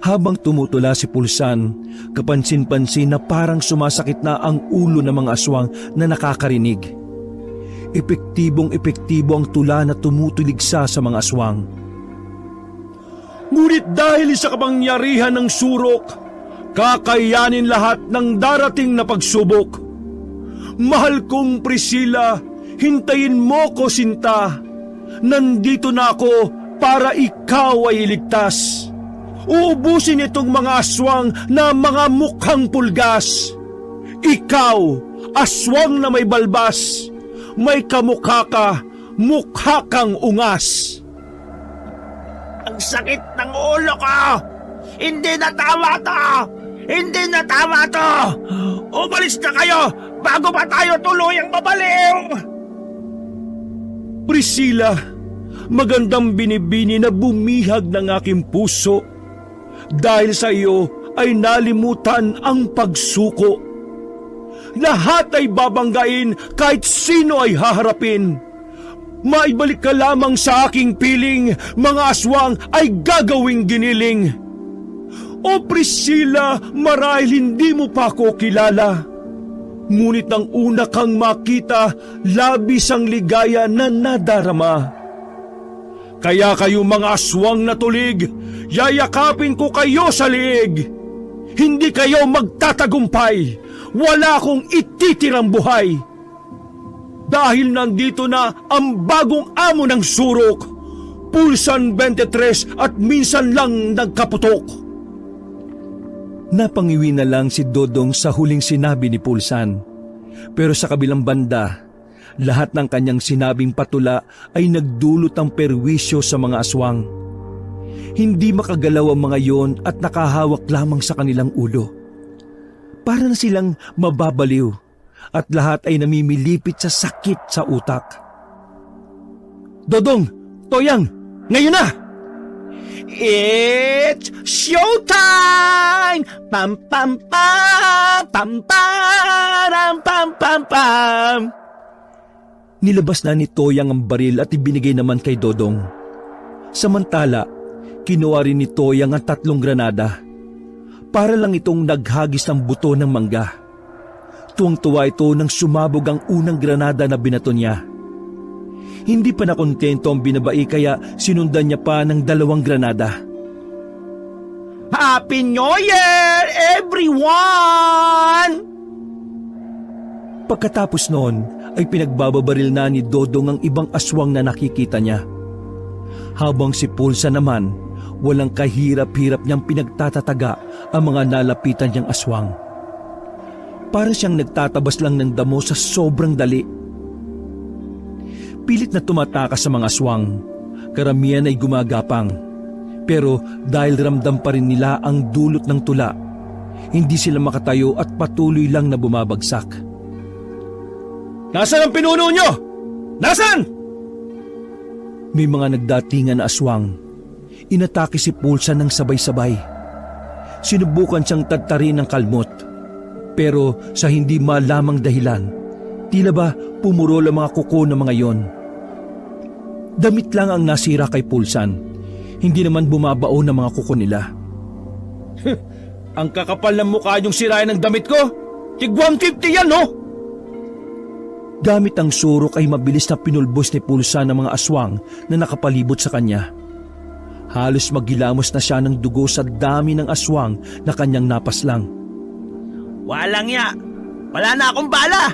Habang tumutula si Pulsan, kapansin-pansin na parang sumasakit na ang ulo ng mga aswang na nakakarinig. Epektibong-epektibo ang tula na tumutuligsa sa mga aswang. Ngunit dahil sa kapangyarihan ng surok, kakayanin lahat ng darating na pagsubok. Mahal kong Priscilla, hintayin mo ko sinta. Nandito na ako para ikaw ay iligtas. Uubusin itong mga aswang na mga mukhang pulgas. Ikaw, aswang na may balbas, may kamukha ka, mukha kang ungas. Ang sakit ng ulo ko! Hindi na tama to! Hindi na tama to! Umalis na kayo bago pa tayo tuluyang mabaliw! Priscilla, magandang binibini na bumihag ng aking puso. Dahil sa iyo ay nalimutan ang pagsuko. Lahat ay babanggain kahit sino ay haharapin. Maibalik ka lamang sa aking piling, mga aswang ay gagawing giniling. O Priscilla, marahil hindi mo pa ako kilala. Ngunit nang una kang makita, labis ang ligaya na nadarama. Kaya kayo mga aswang na tulig, yayakapin ko kayo sa liig. Hindi kayo magtatagumpay, wala akong ititirang buhay. Dahil nandito na ang bagong amo ng surok, Pulsan 23 at minsan lang nagkaputok. Napangiwi na lang si Dodong sa huling sinabi ni Pulsan. Pero sa kabilang banda, lahat ng kanyang sinabing patula ay nagdulot ng perwisyo sa mga aswang. Hindi makagalaw ang mga yon at nakahawak lamang sa kanilang ulo. Para na silang mababaliw at lahat ay namimilipit sa sakit sa utak. Dodong, Toyang, ngayon na! It's showtime! Pam pam pam! Pam pam pam pam pam! Nilabas na ni Toyang ang baril at ibinigay naman kay Dodong. Samantala, kinuha rin ni Toyang ang 3 granada. Para lang itong naghagis ng buto ng mangga. Tuwang-tuwa ito nang sumabog ang unang granada na binato niya. Hindi pa nakontento ang binabai kaya sinundan niya pa ng 2 granada. Happy New Year, everyone! Pagkatapos noon ay pinagbababaril na ni Dodong ang ibang aswang na nakikita niya. Habang si Pulsan naman, walang kahirap-hirap niyang pinagtatataga ang mga nalapitan niyang aswang. Para siyang nagtatabas lang ng damo sa sobrang dali. Pilit na tumatakas sa mga aswang, karamihan ay gumagapang. Pero dahil ramdam pa rin nila ang dulot ng tula, hindi sila makatayo at patuloy lang na bumabagsak. Nasaan ang pinuno nyo? Nasaan? May mga nagdatingan na aswang. Inatake si Pulsan ng sabay-sabay. Sinubukan siyang tadtarin ng kalmot. Pero sa hindi malamang dahilan, tila ba pumurol ang mga kuko ng mga yon. Damit lang ang nasira kay Pulsan. Hindi naman bumabao ng mga kuko nila. Ang kakapal ng mukha niyong sirayan ng damit ko? Tig 150 yan, no? Gamit ang surok ay mabilis na pinulbos ni Pulsan ng mga aswang na nakapalibot sa kanya. Halos magilamos na siya ng dugo sa dami ng aswang na kanyang napaslang. Walang ya! Wala na akong bala!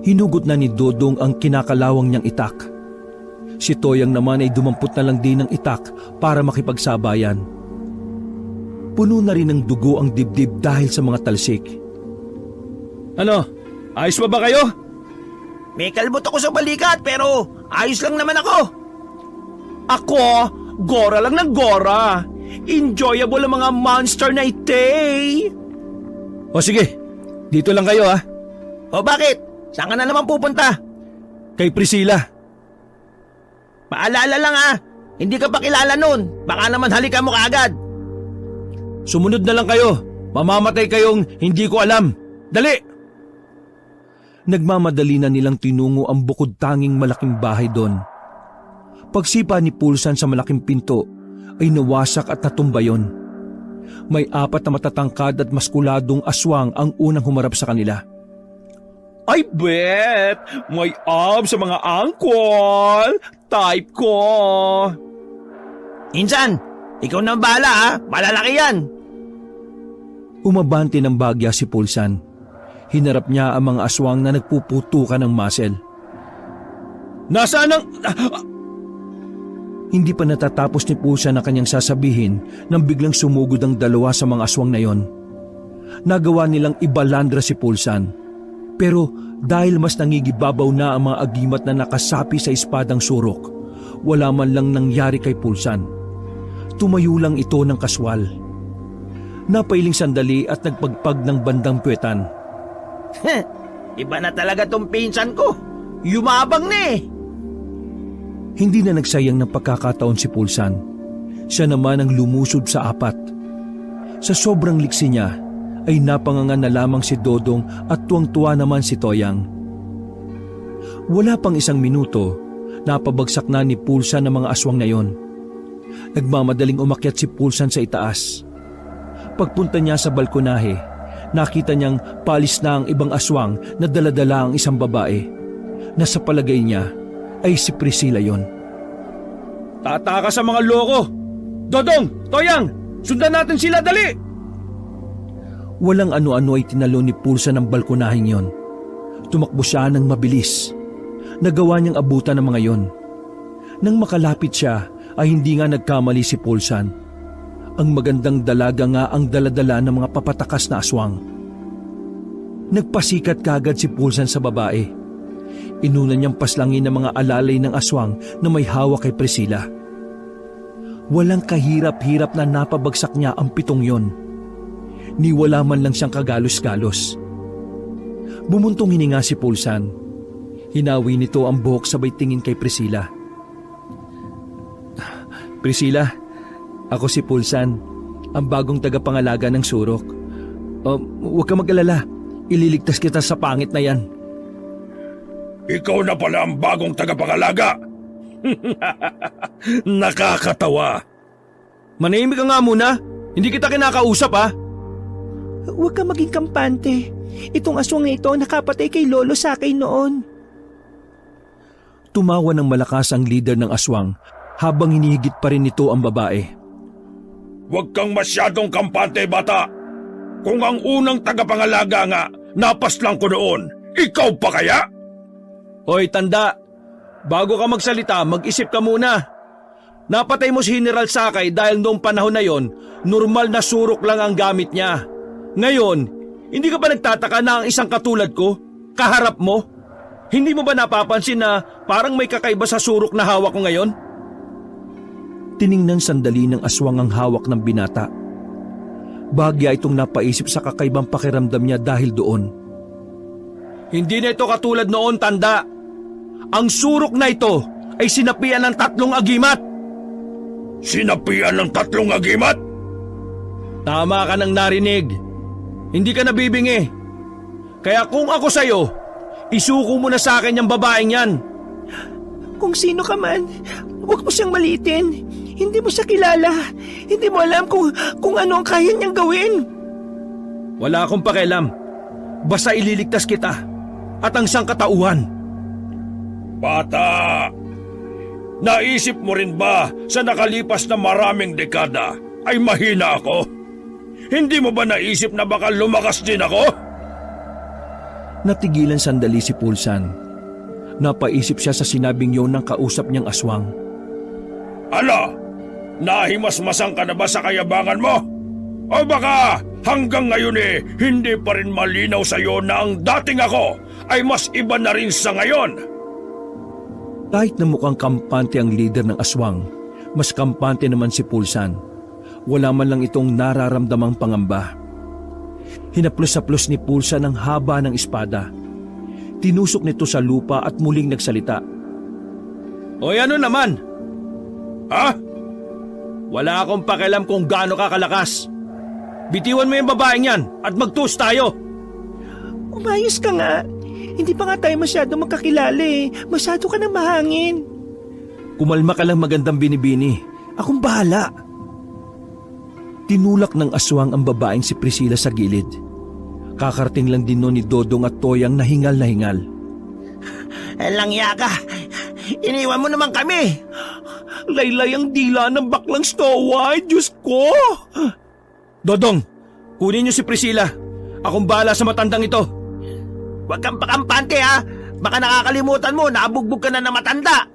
Hinugot na ni Dodong ang kinakalawang niyang itak. Si Toyang naman ay dumampot na lang din ng itak para makipagsabayan. Puno na rin ng dugo ang dibdib dahil sa mga talsik. Ano? Ayos pa ba kayo? May kalbot ako sa balikat pero ayos lang naman ako. Ako, gora lang ng gora. Enjoyable ang mga monster na ite. O sige, dito lang kayo ha. O bakit? Saan ka na naman pupunta? Kay Priscilla. Paalala lang hindi ka pa kilala nun. Baka naman halikan mo kaagad. Sumunod na lang kayo. Mamamatay kayong hindi ko alam. Dali! Nagmamadali na nilang tinungo ang bukod tanging malaking bahay doon. Pagsipa ni Pulsan sa malaking pinto ay nawasak at natumba yon. May 4 na matatangkad at maskuladong aswang ang unang humarap sa kanila. I bet! May abs sa mga angkol! Type ko! Insan, ikaw na bahala Malalaki yan. Umabante ng bagya si Pulsan. Hinarap niya ang mga aswang na nagpuputukan ng muscle. Nasaan ang... Hindi pa natatapos ni Pulsan na kanyang sasabihin nang biglang sumugod ang 2 sa mga aswang na yon. Nagawa nilang ibalandra si Pulsan. Pero dahil mas nangigibabaw na ang mga agimat na nakasapi sa espadang surok, wala man lang nangyari kay Pulsan. Tumayo lang ito ng kaswal. Napailing sandali at nagpagpag ng bandang puwetan. Iba na talaga tong pinsan ko. Yumabang na Hindi na nagsayang ng pagkakataon si Pulsan. Siya naman ang lumusob sa 4. Sa sobrang liksi niya, ay napangangan na lamang si Dodong at tuwang-tuwa naman si Toyang. Wala pang 1 minuto, napabagsak na ni Pulsan ng mga aswang na yon. Nagmamadaling umakyat si Pulsan sa itaas. Pagpunta niya sa balkonahe, nakita niyang palis na ang ibang aswang na daladala ang isang babae, na sa palagay niya ay si Priscilla yon. Tataka sa mga loko! Dodong! Toyang! Sundan natin sila, dali! Walang ano-ano ay tinalo ni Pulsan ng balkonaheng yon. Tumakbo siya ng mabilis. Nagawa niyang abutan ng mga yon. Nang makalapit siya ay hindi nga nagkamali si Pulsan. Ang magandang dalaga nga ang daladala ng mga papatakas na aswang. Nagpasikat kagad si Pulsan sa babae. Inuna niyang paslangin ng mga alalay ng aswang na may hawak kay Priscilla. Walang kahirap-hirap na napabagsak niya ang 7 yon. Niwala man lang siyang kagalos-galos. Bumuntong hininga si Pulsan. Hinawi nito ang buhok sabay tingin kay Priscilla. Priscilla, ako si Pulsan, ang bagong tagapangalaga ng surok. Huwag ka mag-alala, ililigtas kita sa pangit na yan. Ikaw na pala ang bagong tagapangalaga. Nakakatawa. Manahimik ka nga muna, hindi kita kinakausap ha. Huwag ka maging kampante. Itong aswang na ito nakapatay kay Lolo Sakay noon. Tumawa ng malakas ang leader ng aswang habang hinihigit pa rin nito ang babae. Huwag kang masyadong kampante, bata. Kung ang unang tagapangalaga nga, napaslang ko noon, ikaw pa kaya? Hoy tanda, bago ka magsalita, mag-isip ka muna. Napatay mo si General Sakay dahil noong panahon na yon, normal na surok lang ang gamit niya. Ngayon, hindi ka ba nagtataka na ang isang katulad ko, kaharap mo? Hindi mo ba napapansin na parang may kakaiba sa surok na hawak ko ngayon? Tiningnan sandali ng aswang ang hawak ng binata. Bahagya itong napaisip sa kakaibang pakiramdam niya dahil doon. Hindi na ito katulad noon, tanda. Ang surok na ito ay sinapian ng 3 agimat. Sinapian ng 3 agimat? Tama ka nang narinig. Hindi ka nabibingi. Kaya kung ako sa'yo, isuko mo na sa akin yung babaeng yan. Kung sino ka man, huwag mo siyang maliitin. Hindi mo siya kilala. Hindi mo alam kung ano ang kaya niyang gawin. Wala akong pakialam. Basta ililigtas kita at ang sangkatauhan. Bata, naisip mo rin ba sa nakalipas na maraming dekada ay mahina ako? Hindi mo ba naisip na baka lumakas din ako? Natigilan sandali si Pulsan. Napaisip siya sa sinabing yun ng kausap niyang aswang. Ano? Nahimasmasang ka na ba sa kayabangan mo? O baka hanggang ngayon hindi pa rin malinaw sa iyo na ang dating ako ay mas iba na rin sa ngayon? Kahit na mukhang kampante ang leader ng aswang, mas kampante naman si Pulsan. Wala man lang itong nararamdamang pangamba. Hinaplos-saplos ni Pulsan ang haba ng espada. Tinusok nito sa lupa at muling nagsalita. Hoy, ano naman? Ha? Wala akong pakialam kung gaano ka kalakas. Bitiwan mo yung babaeng yan at magtus tayo. Umayos ka nga. Hindi pa nga tayo masyado magkakilala eh. Masyado ka nang mahangin. Kumalma ka lang, magandang binibini. Akong bahala. Tinulak ng aswang ang babaeng si Priscilla sa gilid. Kakarating lang din noon ni Dodong at Toyang na hingal na hingal. Langya ka. Iniwan mo naman kami. Laylay ang dila ng baklang Snow White. Diyos ko! Dodong, kunin niyo si Priscilla. Akong bahala sa matandang ito. Huwag kang pakampante ha. Baka nakakalimutan mo, nabugbog ka na ng matanda.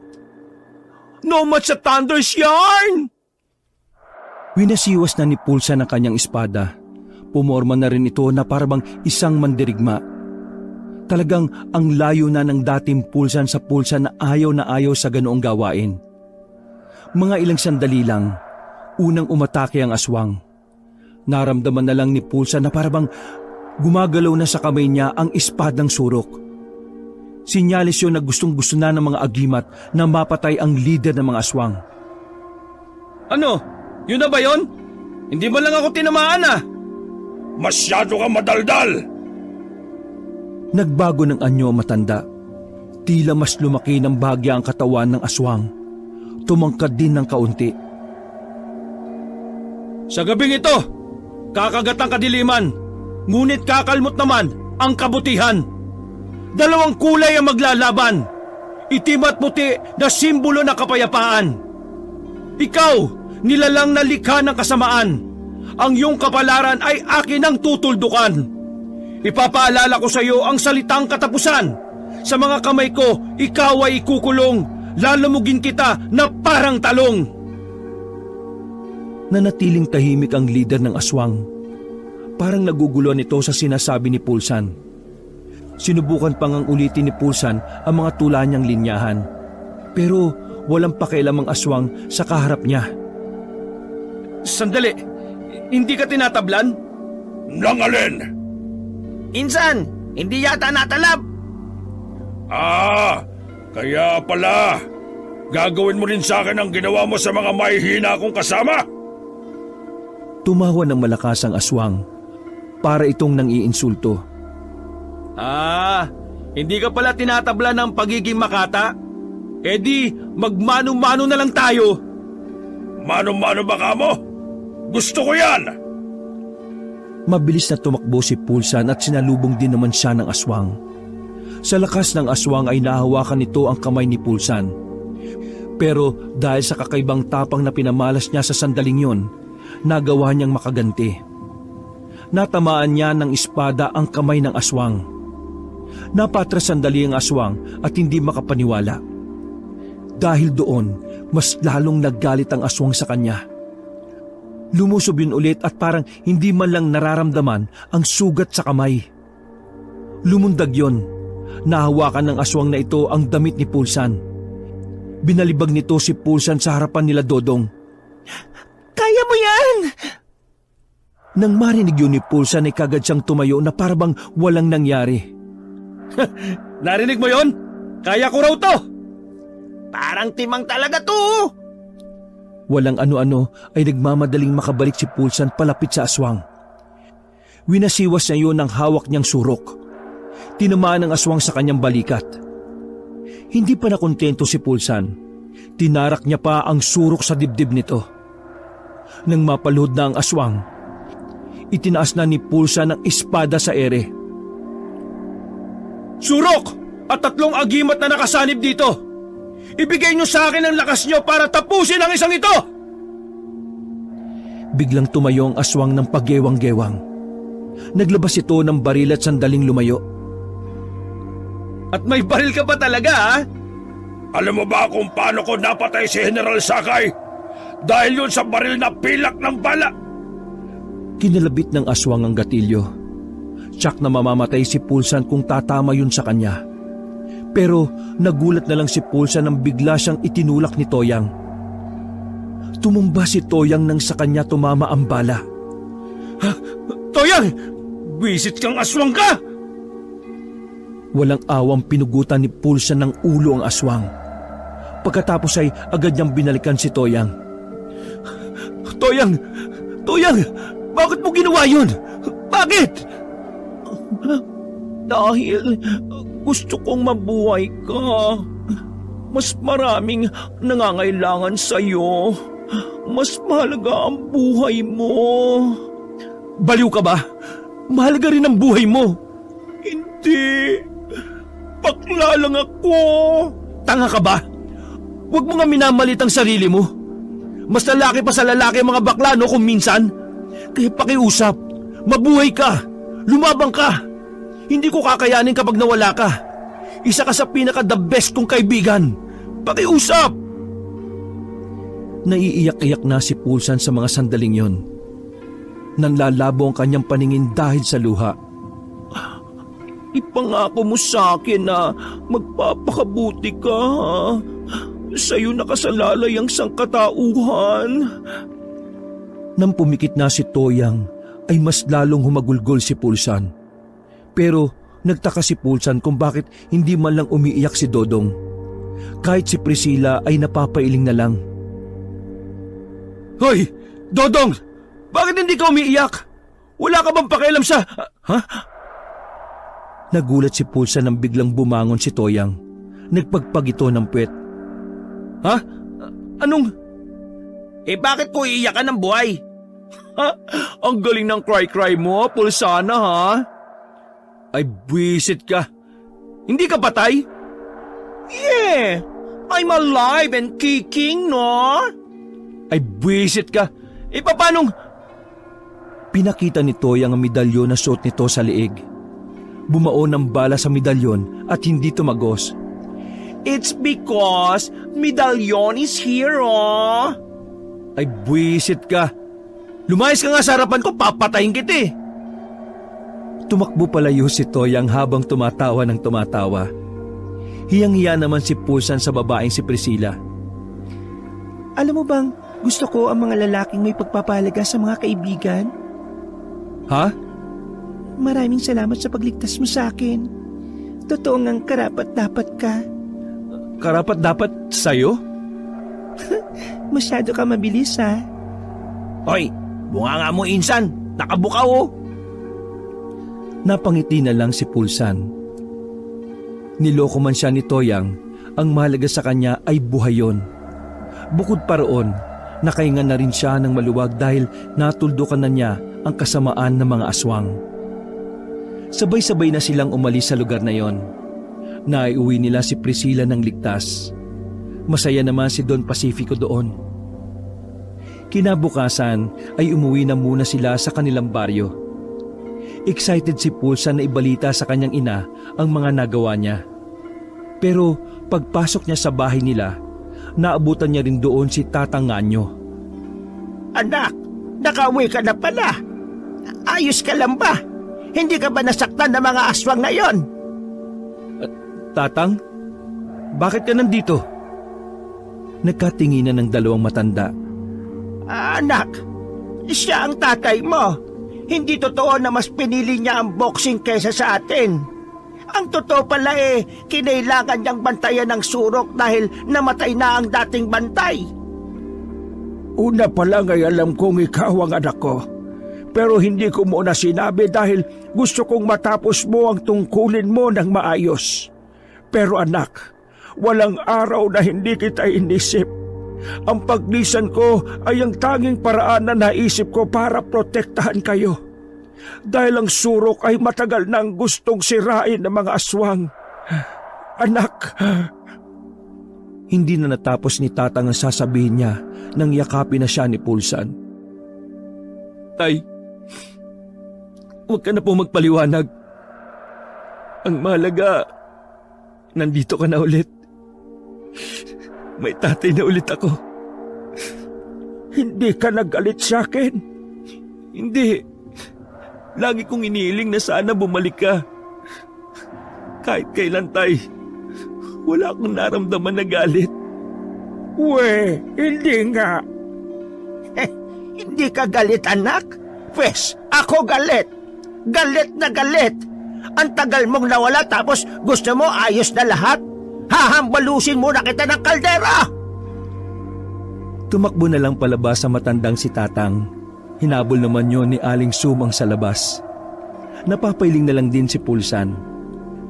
No match sa Thunder's yarn! Winasiwas na ni Pulsan ang kanyang espada. Pumorma na rin ito na parabang isang mandirigma. Talagang ang layo na ng dating Pulsan sa Pulsan na ayaw sa ganoong gawain. Mga ilang sandali lang, unang umatake ang aswang. Naramdaman na lang ni Pulsan na parabang gumagalaw na sa kamay niya ang espadang surok. Sinyalis yun na gustong-gusto na ng mga agimat na mapatay ang leader ng mga aswang. Ano? Yun na ba yun? Hindi mo lang ako tinamaan ah! Masyado ka madaldal! Nagbago ng anyo ang matanda. Tila mas lumaki ng bahagya ang katawan ng aswang. Tumangkad din ng kaunti. Sa gabing ito, kakagat ang kadiliman, ngunit kakalmot naman ang kabutihan. 2 kulay ang maglalaban. Itim at puti na simbolo ng kapayapaan. Ikaw, nilalang na likha ng kasamaan. Ang iyong kapalaran ay akin ang tutuldukan. Ipapaalala ko sa iyo ang salitang katapusan. Sa mga kamay ko, ikaw ay ikukulong. Lalamugin kita na parang talong. Nanatiling tahimik ang leader ng aswang. Parang naguguluhan ito sa sinasabi ni Pulsan. Sinubukan pang ang ulitin ni Pulsan ang mga tula niyang linyahan. Pero walang pakialam ang aswang sa kaharap niya. Sandali, hindi ka tinatablan? Nang alin? Insan, hindi yata natalab. Ah, kaya pala. Gagawin mo rin sa akin ang ginawa mo sa mga mahihina kong kasama? Tumawa ng malakas ang aswang para itong nang-iinsulto. Hindi ka pala tinatabla ng pagiging makata? E di, magmano-mano na lang tayo. Mano-mano ba ka mo? Gusto ko yan! Mabilis na tumakbo si Pulsan at sinalubong din naman siya ng aswang. Sa lakas ng aswang ay nahawakan nito ang kamay ni Pulsan. Pero dahil sa kakaibang tapang na pinamalas niya sa sandaling yon, nagawa niyang makaganti. Natamaan niya ng espada ang kamay ng aswang. Napatras sandali ang aswang at hindi makapaniwala. Dahil doon, mas lalong naggalit ang aswang sa kanya. Lumusob yun ulit at parang hindi man lang nararamdaman ang sugat sa kamay. Lumundag yon. Nahawakan ng aswang na ito ang damit ni Pulsan. Binalibag nito si Pulsan sa harapan nila Dodong. Kaya mo yan! Nang marinig yun ni Pulsan ay kagad siyang tumayo na parabang walang nangyari. Narinig mo yon? Kaya ko raw to! Parang timang talaga to! Walang ano-ano ay nagmamadaling makabalik si Pulsan palapit sa aswang. Winasiwas niya yun ng hawak niyang surok. Tinamaan ng aswang sa kanyang balikat. Hindi pa nakontento si Pulsan. Tinarak niya pa ang surok sa dibdib nito. Nang mapaluhod na ang aswang, itinaas na ni Pulsan ang espada sa ere. Surok! At 3 agimat na nakasanib dito! Ibigay niyo sa akin ang lakas niyo para tapusin ang isang ito! Biglang tumayo ang aswang ng paggewang-gewang. Naglabas ito ng baril at sandaling lumayo. At may baril ka pa talaga, ha? Alam mo ba kung paano ko napatay si General Sakay? Dahil yun sa baril na pilak ng bala. Kinalabit ng aswang ang gatilyo. Tsak na mamamatay si Pulsan kung tatama yun sa kanya. Pero nagulat na lang si Pulsan nang bigla siyang itinulak ni Toyang. Tumumba si Toyang nang sa kanya tumama ang bala. Toyang! Wisit kang aswang ka! Walang awang pinugutan ni Pulsan ng ulo ang aswang. Pagkatapos ay agad niyang binalikan si Toyang. Toyang! Toyang! Bakit mo ginawa yun? Bakit? Dahil gusto kong mabuhay ka. Mas maraming nangangailangan sa'yo. Mas mahalaga ang buhay mo. Baliw ka ba? Mahalaga rin ang buhay mo. Hindi. Bakla lang ako. Tanga ka ba? Huwag mo nga minamalit ang sarili mo. Mas lalaki pa sa lalaki ang mga bakla, no, kung minsan. Kaya pakiusap, mabuhay ka, lumabang ka. Hindi ko kakayanin kapag nawala ka. Isa ka sa pinaka-the best kong kaibigan. Pakiusap! Naiiyak-iyak na si Pulsan sa mga sandaling yon. Nanlalabo ang kanyang paningin dahil sa luha. Ipangako mo sa akin na magpapakabuti ka. Sa'yo nakasalalay ang sangkatauhan. Nang pumikit na si Toyang, ay mas lalong humagulgol si Pulsan. Pero nagtaka si Pulsan kung bakit hindi man lang umiiyak si Dodong. Kahit si Priscilla ay napapailing na lang. Hoy! Dodong! Bakit hindi ka umiiyak? Wala ka bang pakialam sa... Ha? Nagulat si Pulsan nang biglang bumangon si Toyang. Nagpagpag ito ng puwet. Ha? Anong... Bakit ko iiyakan ng buhay? Ha? Ang galing ng cry-cry mo, Pulsana, ha? Ay, buwisit ka. Hindi ka patay? Yeah! I'm alive and kicking, no? Ay, buwisit ka. Paanong... Pinakita ni Toyang ang medalyon na suot nito sa liig. Bumaon ng bala sa medalyon at hindi tumagos. It's because medallion is here, oh. Ay, buwisit ka. Lumayas ka nga sa harapan ko, papatayin kita eh. Tumakbo palayo si Toyang habang tumatawa ng tumatawa. Hiyang-hiya naman si Pulsan sa babaeng si Priscilla. Alam mo bang gusto ko ang mga lalaking may pagpapahalaga sa mga kaibigan? Ha? Maraming salamat sa pagligtas mo sa akin. Totoo ngang karapat-dapat ka. Karapat dapat sa'yo? Masyado ka mabilis ha. Hoy, bunga nga mo insan. Nakabukaw oh. Napangiti na lang si Pulsan. Niloko man siya ni Toyang, ang mahalaga sa kanya ay buhay yon. Bukod pa roon, nakahinga na rin siya ng maluwag dahil natuldukan na niya ang kasamaan ng mga aswang. Sabay-sabay na silang umalis sa lugar na yon. Naiuwi nila si Priscilla ng ligtas. Masaya naman si Don Pacifico doon. Kinabukasan ay umuwi na muna sila sa kanilang baryo. Excited si Pulsan na ibalita sa kanyang ina ang mga nagawa niya. Pero pagpasok niya sa bahay nila, naabutan niya rin doon si Tatang Nganyo. Anak, nakauwi ka na pala. Ayos ka lang ba? Hindi ka ba nasaktan ng mga aswang na yon? Tatang, bakit ka nandito? Nagkatinginan ng dalawang matanda. Anak, siya ang tatay mo. Hindi totoo na mas pinili niya ang boxing kaysa sa atin. Ang totoo pala kinailangan niyang bantayan ng surok dahil namatay na ang dating bantay. Una pa lang ay alam kong ikaw ang anak ko. Pero hindi ko muna sinabi dahil gusto kong matapos mo ang tungkulin mo ng maayos. Pero anak, walang araw na hindi kita inisip. Ang paglisan ko ay ang tanging paraan na naisip ko para protektahan kayo. Dahil ang surok ay matagal nang gustong sirain ng mga aswang. Anak! Hindi na natapos ni Tatang ang sasabihin niya nang yakapin na siya ni Pulsan. Tay, huwag ka na po magpaliwanag. Ang mahalaga, nandito ka na ulit. May tatay na ulit ako. Hindi ka nagalit sa akin. Hindi. Lagi kong iniiling na sana bumalik ka. Kahit kailan, tay. Wala akong naramdaman na galit. Hindi nga. Hindi ka galit, anak? Pwes, ako galit. Galit na galit. Ang tagal mong nawala tapos gusto mo ayos na lahat? Hahambalusin muna kita ng kaldera! Tumakbo na lang palabas sa matandang si Tatang. Hinabol naman yon ni Aling Sumang sa labas. Napapailing na lang din si Pulsan.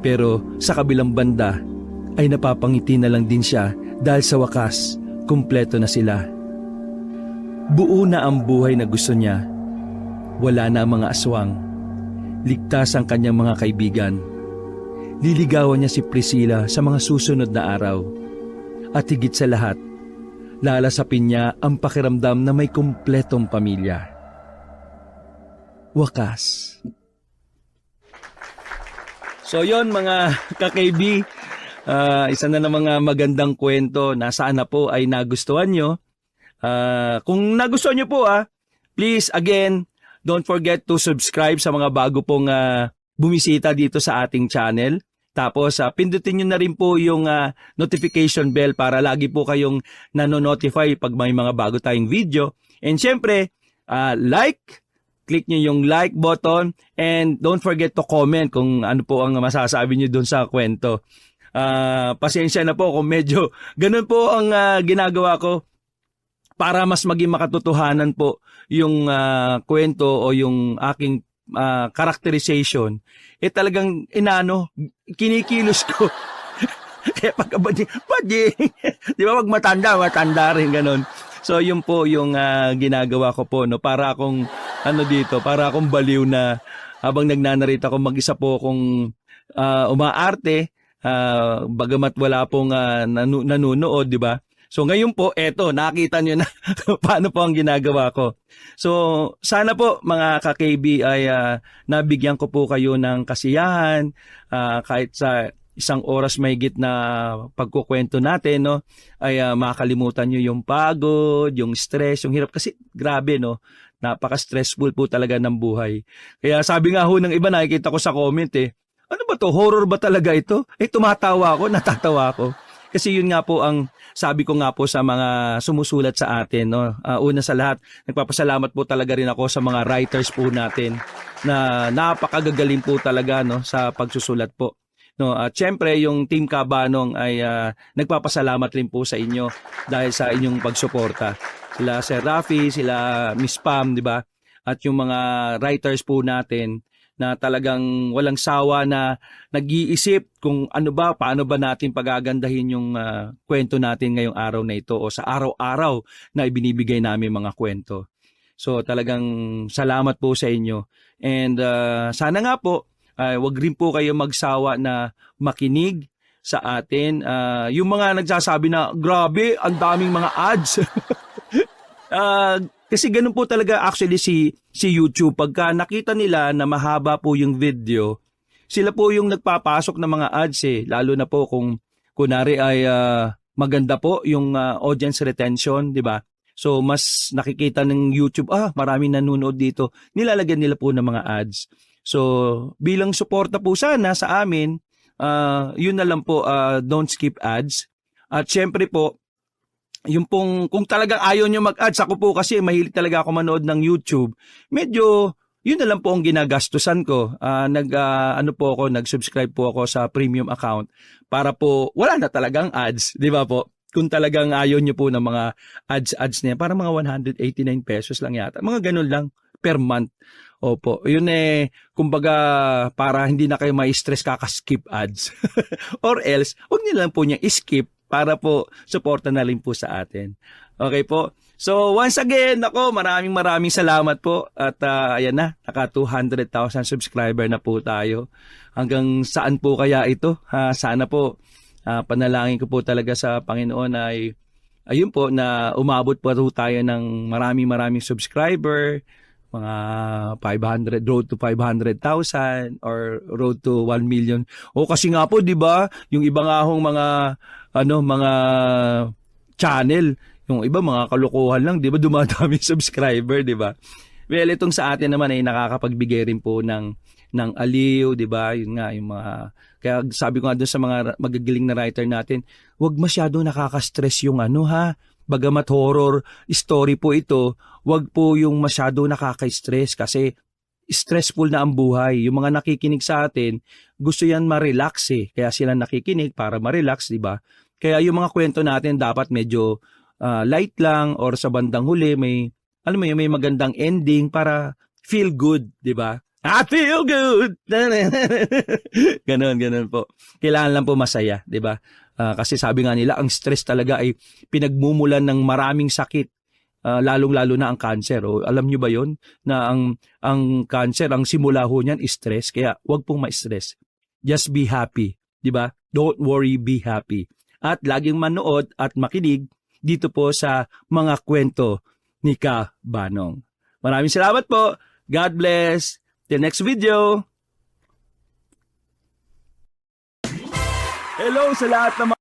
Pero sa kabilang banda ay napapangiti na lang din siya dahil sa wakas, kumpleto na sila. Buo na ang buhay na gusto niya. Wala na ang mga aswang. Ligtas ang kanyang mga kaibigan. Liligawan niya si Priscilla sa mga susunod na araw. At higit sa lahat, lalasapin niya ang pakiramdam na may kumpletong pamilya. Wakas. So yon mga kakaibi, isa na ng mga magandang kwento na sana po ay nagustuhan nyo. Kung nagustuhan nyo po please again, don't forget to subscribe sa mga bago pong bumisita dito sa ating channel. Tapos pindutin nyo na rin po yung notification bell para lagi po kayong nanonotify pag may mga bago tayong video. And syempre, click nyo yung like button and don't forget to comment kung ano po ang masasabi nyo dun sa kwento. Pasensya na po kung medyo ganun po ang ginagawa ko para mas maging makatotohanan po yung kwento o yung aking characterization. Talagang kinikilos ko. Kaya pagkabading, di ba pag matanda rin ganun. So yun po yung ginagawa ko po, no? Para akong para akong baliw na habang nagnanarita ako mag-isa po akong umaarte, bagamat wala pong nanunood, di ba? So ngayon po, nakita nyo na paano po ang ginagawa ko. So sana po mga ka-KB ay nabigyan ko po kayo ng kasiyahan kahit sa isang oras mahigit na pagkukwento natin, no, ay makakalimutan nyo yung pagod, yung stress, yung hirap. Kasi grabe, no, napaka-stressful po talaga ng buhay. Kaya sabi nga ho ng iba, nakikita ko sa comment ano ba to, horror ba talaga ito? Tumatawa ako, natatawa ako. Kasi yun nga po ang sabi ko nga po sa mga sumusulat sa atin, no. Una sa lahat, nagpapasalamat po talaga rin ako sa mga writers po natin na napakagagaling po talaga, no, sa pagsusulat po. No, at syempre yung Team Kabanong ay nagpapasalamat rin po sa inyo dahil sa inyong pagsuporta. Sila Sir Rafi, sila Miss Pam, di ba? At yung mga writers po natin na talagang walang sawa na nag-iisip kung paano ba natin pagagandahin yung kwento natin ngayong araw na ito o sa araw-araw na ibinibigay namin mga kwento. So talagang salamat po sa inyo. And sana nga po, wag rin po kayo magsawa na makinig sa atin. Yung mga nagsasabi na, grabe, ang daming mga ads. Kasi ganun po talaga actually si YouTube. Pagka nakita nila na mahaba po yung video, sila po yung nagpapasok ng mga ads Lalo na po kung kunari ay maganda po yung audience retention, di ba? So mas nakikita ng YouTube, maraming nanonood dito. Nilalagyan nila po ng mga ads. So, bilang suporta po sana sa amin, yun na lang po, don't skip ads. At syempre po, yung pong, kung talagang ayaw nyo mag-ads, ako po kasi mahilig talaga ako manood ng YouTube, medyo, yun na lang po ang ginagastusan ko. Nag-subscribe po ako sa premium account para po, wala na talagang ads, di ba po? Kung talagang ayaw nyo po ng mga ads niya, para mga 189 pesos lang yata. Mga ganun lang per month. Opo, yun kumbaga para hindi na kayo ma-stress kaka-skip ads. Or else, huwag nyo lang po niya skip para po suporta na rin po sa atin. Okay po? So once again, maraming salamat po. At ayan na, naka 200,000 subscriber na po tayo. Hanggang saan po kaya ito? Sana po, panalangin ko po talaga sa Panginoon ay ayun po na umabot po tayo ng maraming subscriber. Mga 500, road to 500,000 or road to 1 million. O kasi nga po, 'di ba? Yung iba nga hong mga channel, yung iba mga kalokohan lang, 'di ba? Dumadami subscriber, 'di ba? Well, itong sa atin naman ay nakakapagbigay rin po ng aliw, 'di ba? Yun nga yung mga kaya sabi ko nga doon sa mga magagaling na writer natin, 'wag masyado nakaka-stress yung bagamat horror story po ito, wag po yung masyado nakaka-stress kasi stressful na ang buhay. Yung mga nakikinig sa atin, gusto yan ma-relax Kaya sila nakikinig para ma-relax, di ba? Kaya yung mga kwento natin dapat medyo light lang or sa bandang huli may magandang ending para feel good, di ba? I feel good! Ganon po. Kailangan lang po masaya, di ba? Kasi sabi nga nila, ang stress talaga ay pinagmumulan ng maraming sakit. Lalong-lalo na ang cancer. O, alam nyo ba yon na ang cancer, ang simula ho niyan is stress. Kaya wag pong ma-stress. Just be happy. Di ba? Don't worry, be happy. At laging manood at makinig dito po sa mga kwento ni Kabanong. Maraming salamat po. God bless. Till next video. Hello sa lahat ng